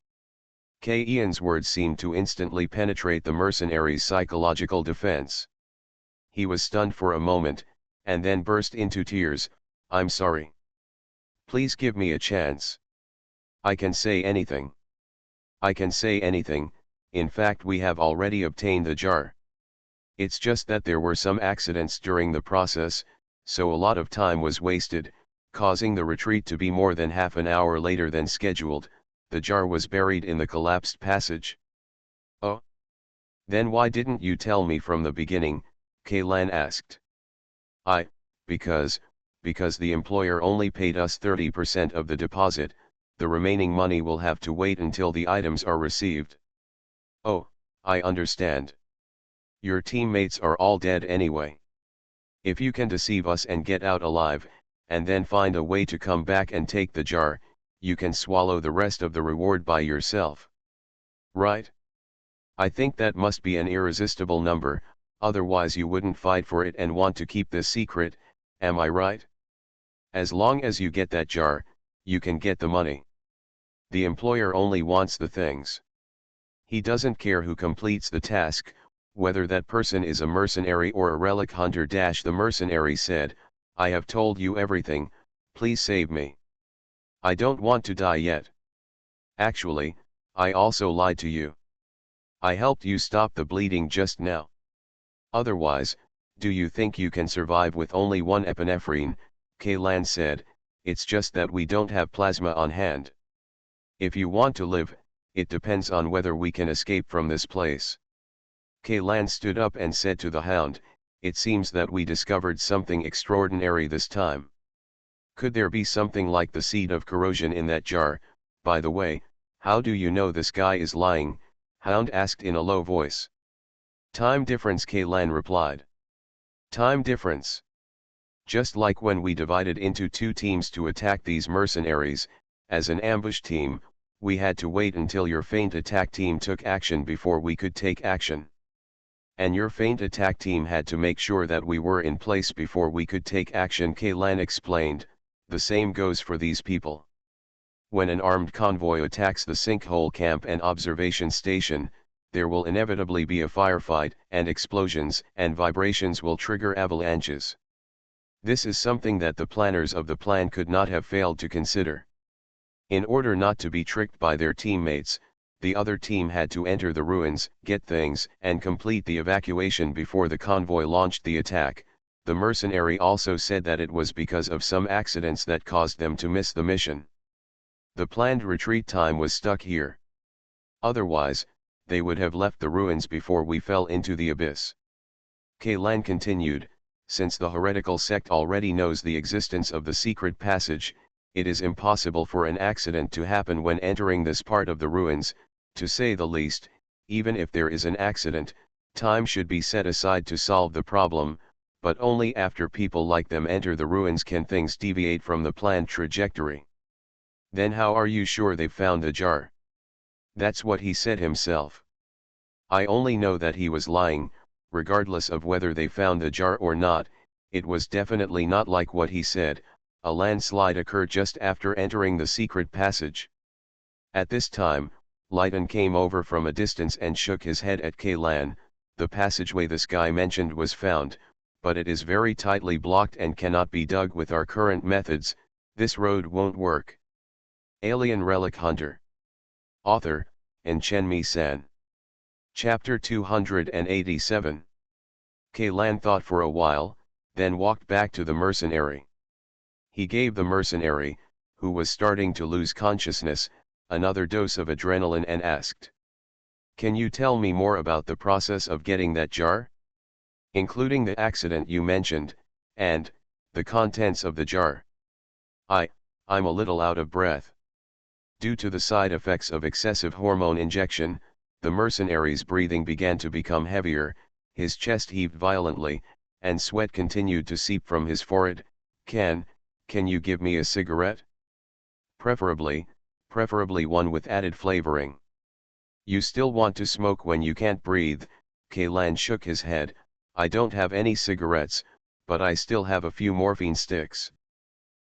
Ian's words seemed to instantly penetrate the mercenary's psychological defense. He was stunned for a moment, and then burst into tears. I'm sorry. Please give me a chance. I can say anything. I can say anything. In fact, we have already obtained the jar. It's just that there were some accidents during the process, so a lot of time was wasted, causing the retreat to be more than half an hour later than scheduled. The jar was buried in the collapsed passage. Oh? Then why didn't you tell me from the beginning? Kaylan asked. Because the employer only paid us 30% of the deposit, the remaining money will have to wait until the items are received. Oh, I understand. Your teammates are all dead anyway. If you can deceive us and get out alive, and then find a way to come back and take the jar, you can swallow the rest of the reward by yourself. Right? I think that must be an irresistible number, otherwise you wouldn't fight for it and want to keep this secret, am I right? As long as you get that jar, you can get the money. The employer only wants the things. He doesn't care who completes the task, whether that person is a mercenary or a relic hunter. The mercenary said, I have told you everything, please save me. I don't want to die yet. Actually, I also lied to you. I helped you stop the bleeding just now. Otherwise, do you think you can survive with only one epinephrine? Kaylan said, it's just that we don't have plasma on hand. If you want to live, it depends on whether we can escape from this place. Kaylan stood up and said to the Hound, it seems that we discovered something extraordinary this time. Could there be something like the seed of corrosion in that jar? By the way, how do you know this guy is lying? Hound asked in a low voice. Time difference, Kaylan replied. Time difference. Just like when we divided into two teams to attack these mercenaries, as an ambush team, we had to wait until your feint attack team took action before we could take action. And your feint attack team had to make sure that we were in place before we could take action, Kaylan explained. The same goes for these people. When an armed convoy attacks the sinkhole camp and observation station, there will inevitably be a firefight, and explosions and vibrations will trigger avalanches. This is something that the planners of the plan could not have failed to consider. In order not to be tricked by their teammates, the other team had to enter the ruins, get things, and complete the evacuation before the convoy launched the attack. The mercenary also said that it was because of some accidents that caused them to miss the mission. The planned retreat time was stuck here. Otherwise, they would have left the ruins before we fell into the abyss. Kaylan continued, since the heretical sect already knows the existence of the secret passage, it is impossible for an accident to happen when entering this part of the ruins. To say the least, even if there is an accident, time should be set aside to solve the problem, but only after people like them enter the ruins can things deviate from the planned trajectory. Then how are you sure they've found the jar? That's what he said himself. I only know that he was lying, regardless of whether they found the jar or not. It was definitely not like what he said. A landslide occurred just after entering the secret passage. At this time, Lytton came over from a distance and shook his head at Kaylan. The passageway this guy mentioned was found, but it is very tightly blocked and cannot be dug with our current methods. This road won't work. Alien Relic Hunter. Author, Chen San. Chapter 287. Kaylan thought for a while, then walked back to the mercenary. He gave the mercenary, who was starting to lose consciousness, another dose of adrenaline and asked, can you tell me more about the process of getting that jar? Including the accident you mentioned, and the contents of the jar. I'm a little out of breath. Due to the side effects of excessive hormone injection, the mercenary's breathing began to become heavier, his chest heaved violently, and sweat continued to seep from his forehead. Can you give me a cigarette? Preferably one with added flavoring. You still want to smoke when you can't breathe? Kaylan shook his head. I don't have any cigarettes, but I still have a few morphine sticks.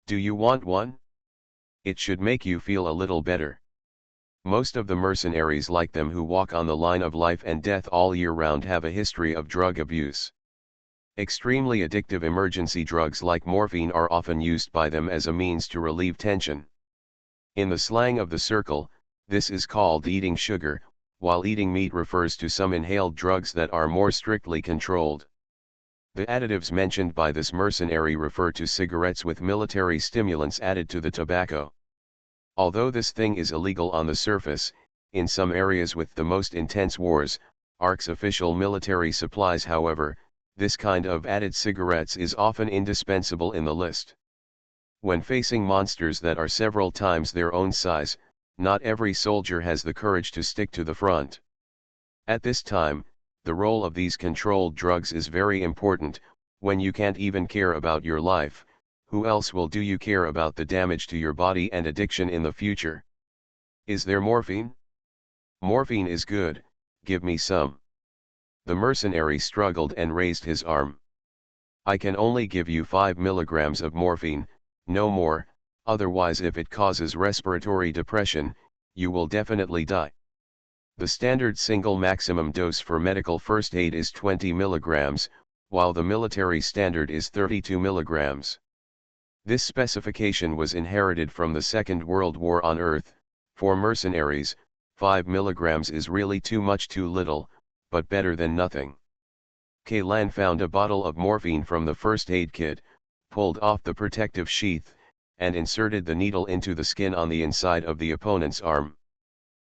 Do you want one? It should make you feel a little better. Most of the mercenaries like them who walk on the line of life and death all year round have a history of drug abuse. Extremely addictive emergency drugs like morphine are often used by them as a means to relieve tension. In the slang of the circle, this is called eating sugar, while eating meat refers to some inhaled drugs that are more strictly controlled. The additives mentioned by this mercenary refer to cigarettes with military stimulants added to the tobacco. Although this thing is illegal on the surface, in some areas with the most intense wars, ARC's official military supplies however, this kind of added cigarettes is often indispensable in the list. When facing monsters that are several times their own size, not every soldier has the courage to stick to the front. At this time, the role of these controlled drugs is very important. When you can't even care about your life, who else will do you care about the damage to your body and addiction in the future? Is there morphine? Morphine is good, give me some. The mercenary struggled and raised his arm. I can only give you 5 milligrams of morphine, no more, otherwise if it causes respiratory depression, you will definitely die. The standard single maximum dose for medical first aid is 20 milligrams, while the military standard is 32 milligrams. This specification was inherited from the Second World War on Earth. For mercenaries, 5 milligrams is really too much too little, but better than nothing. Kaylan found a bottle of morphine from the first aid kit, pulled off the protective sheath, and inserted the needle into the skin on the inside of the opponent's arm.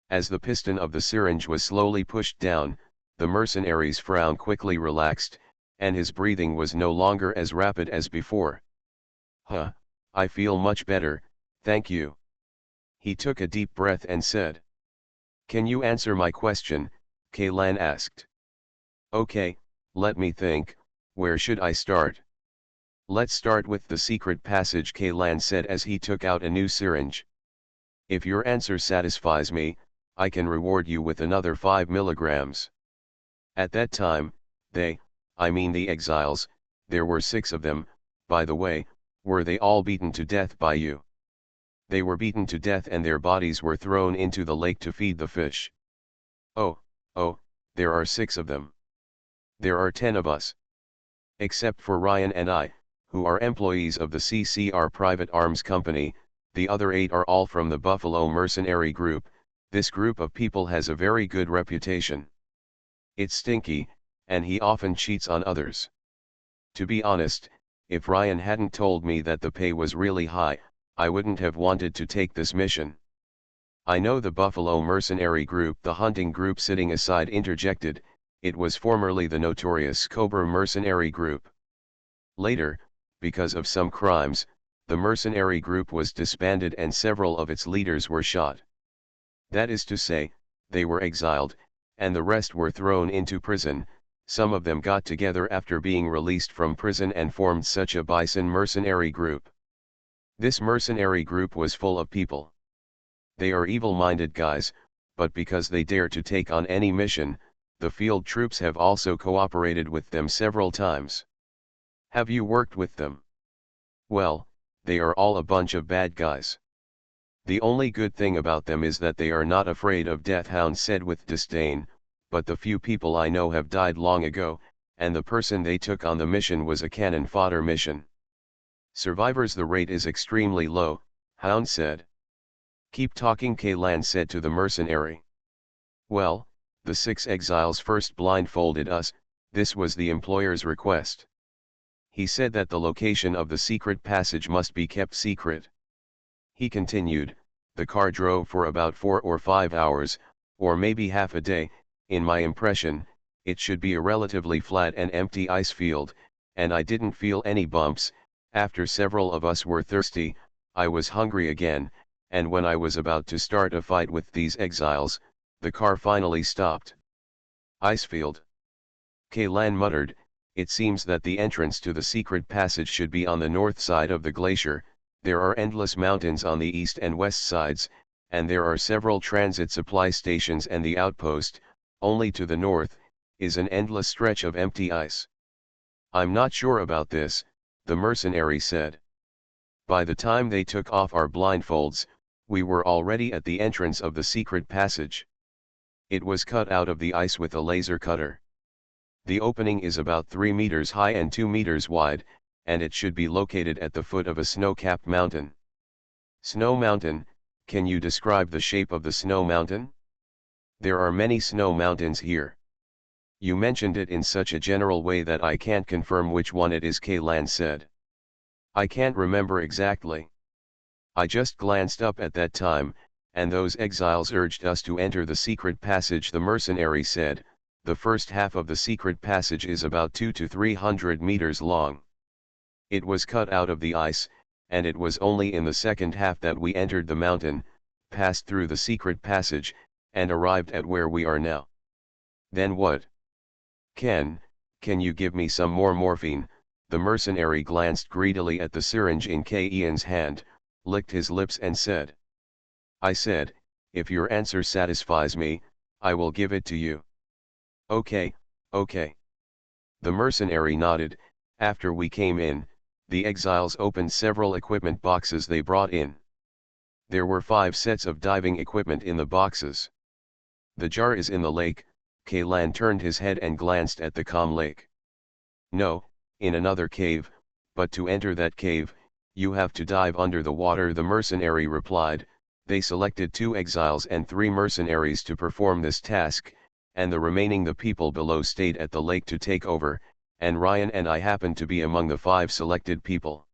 As the piston of the syringe was slowly pushed down, the mercenary's frown quickly relaxed, and his breathing was no longer as rapid as before. I feel much better, thank you. He took a deep breath and said. Can you answer my question? Kaylan asked. Okay, let me think, where should I start? Let's start with the secret passage, Kaylan said as he took out a new syringe. If your answer satisfies me, I can reward you with another 5 milligrams. At that time, the exiles, there were 6 of them, by the way, were they all beaten to death by you? They were beaten to death and their bodies were thrown into the lake to feed the fish. Oh, there are 6 of them. There are 10 of us. Except for Ryan and I, who are employees of the CCR Private Arms Company, the other 8 are all from the Buffalo Mercenary Group. This group of people has a very good reputation. It's stinky, and he often cheats on others. To be honest, if Ryan hadn't told me that the pay was really high, I wouldn't have wanted to take this mission. I know the Buffalo Mercenary Group, the hunting group sitting aside interjected, it was formerly the notorious Cobra Mercenary Group. Later, because of some crimes, the mercenary group was disbanded and several of its leaders were shot. That is to say, they were exiled, and the rest were thrown into prison. Some of them got together after being released from prison and formed such a bison mercenary group. This mercenary group was full of people. They are evil-minded guys, but because they dare to take on any mission, the field troops have also cooperated with them several times. Have you worked with them? Well, they are all a bunch of bad guys. The only good thing about them is that they are not afraid of death, Hound said with disdain, but the few people I know have died long ago, and the person they took on the mission was a cannon fodder mission. Survivors, the rate is extremely low, Hound said. Keep talking, Kaylan said to the mercenary. Well, the 6 exiles first blindfolded us, this was the employer's request. He said that the location of the secret passage must be kept secret. He continued, the car drove for about 4 or 5 hours, or maybe half a day. In my impression, it should be a relatively flat and empty ice field, and I didn't feel any bumps. After several of us were thirsty, I was hungry again, and when I was about to start a fight with these exiles, the car finally stopped. Icefield. Kaylan muttered, it seems that the entrance to the secret passage should be on the north side of the glacier. There are endless mountains on the east and west sides, and there are several transit supply stations, and the outpost, only to the north, is an endless stretch of empty ice. I'm not sure about this, the mercenary said. By the time they took off our blindfolds, we were already at the entrance of the secret passage. It was cut out of the ice with a laser cutter. The opening is about 3 meters high and 2 meters wide, and it should be located at the foot of a snow-capped mountain. Snow mountain, can you describe the shape of the snow mountain? There are many snow mountains here. You mentioned it in such a general way that I can't confirm which one it is, Kaylan said. I can't remember exactly. I just glanced up at that time, and those exiles urged us to enter the secret passage, the mercenary said. The first half of the secret passage is about 200 to 300 meters long. It was cut out of the ice, and it was only in the second half that we entered the mountain, passed through the secret passage, and arrived at where we are now. Then what? Can you give me some more morphine? The mercenary glanced greedily at the syringe in Ian's hand, licked his lips and said. I said, if your answer satisfies me, I will give it to you. Okay. The mercenary nodded. After we came in, the exiles opened several equipment boxes they brought in. There were 5 sets of diving equipment in the boxes. The jar is in the lake. Kaylan turned his head and glanced at the calm lake. No, in another cave, but to enter that cave, you have to dive under the water, the mercenary replied. They selected 2 exiles and 3 mercenaries to perform this task, and the remaining the people below stayed at the lake to take over, and Ryan and I happened to be among the 5 selected people.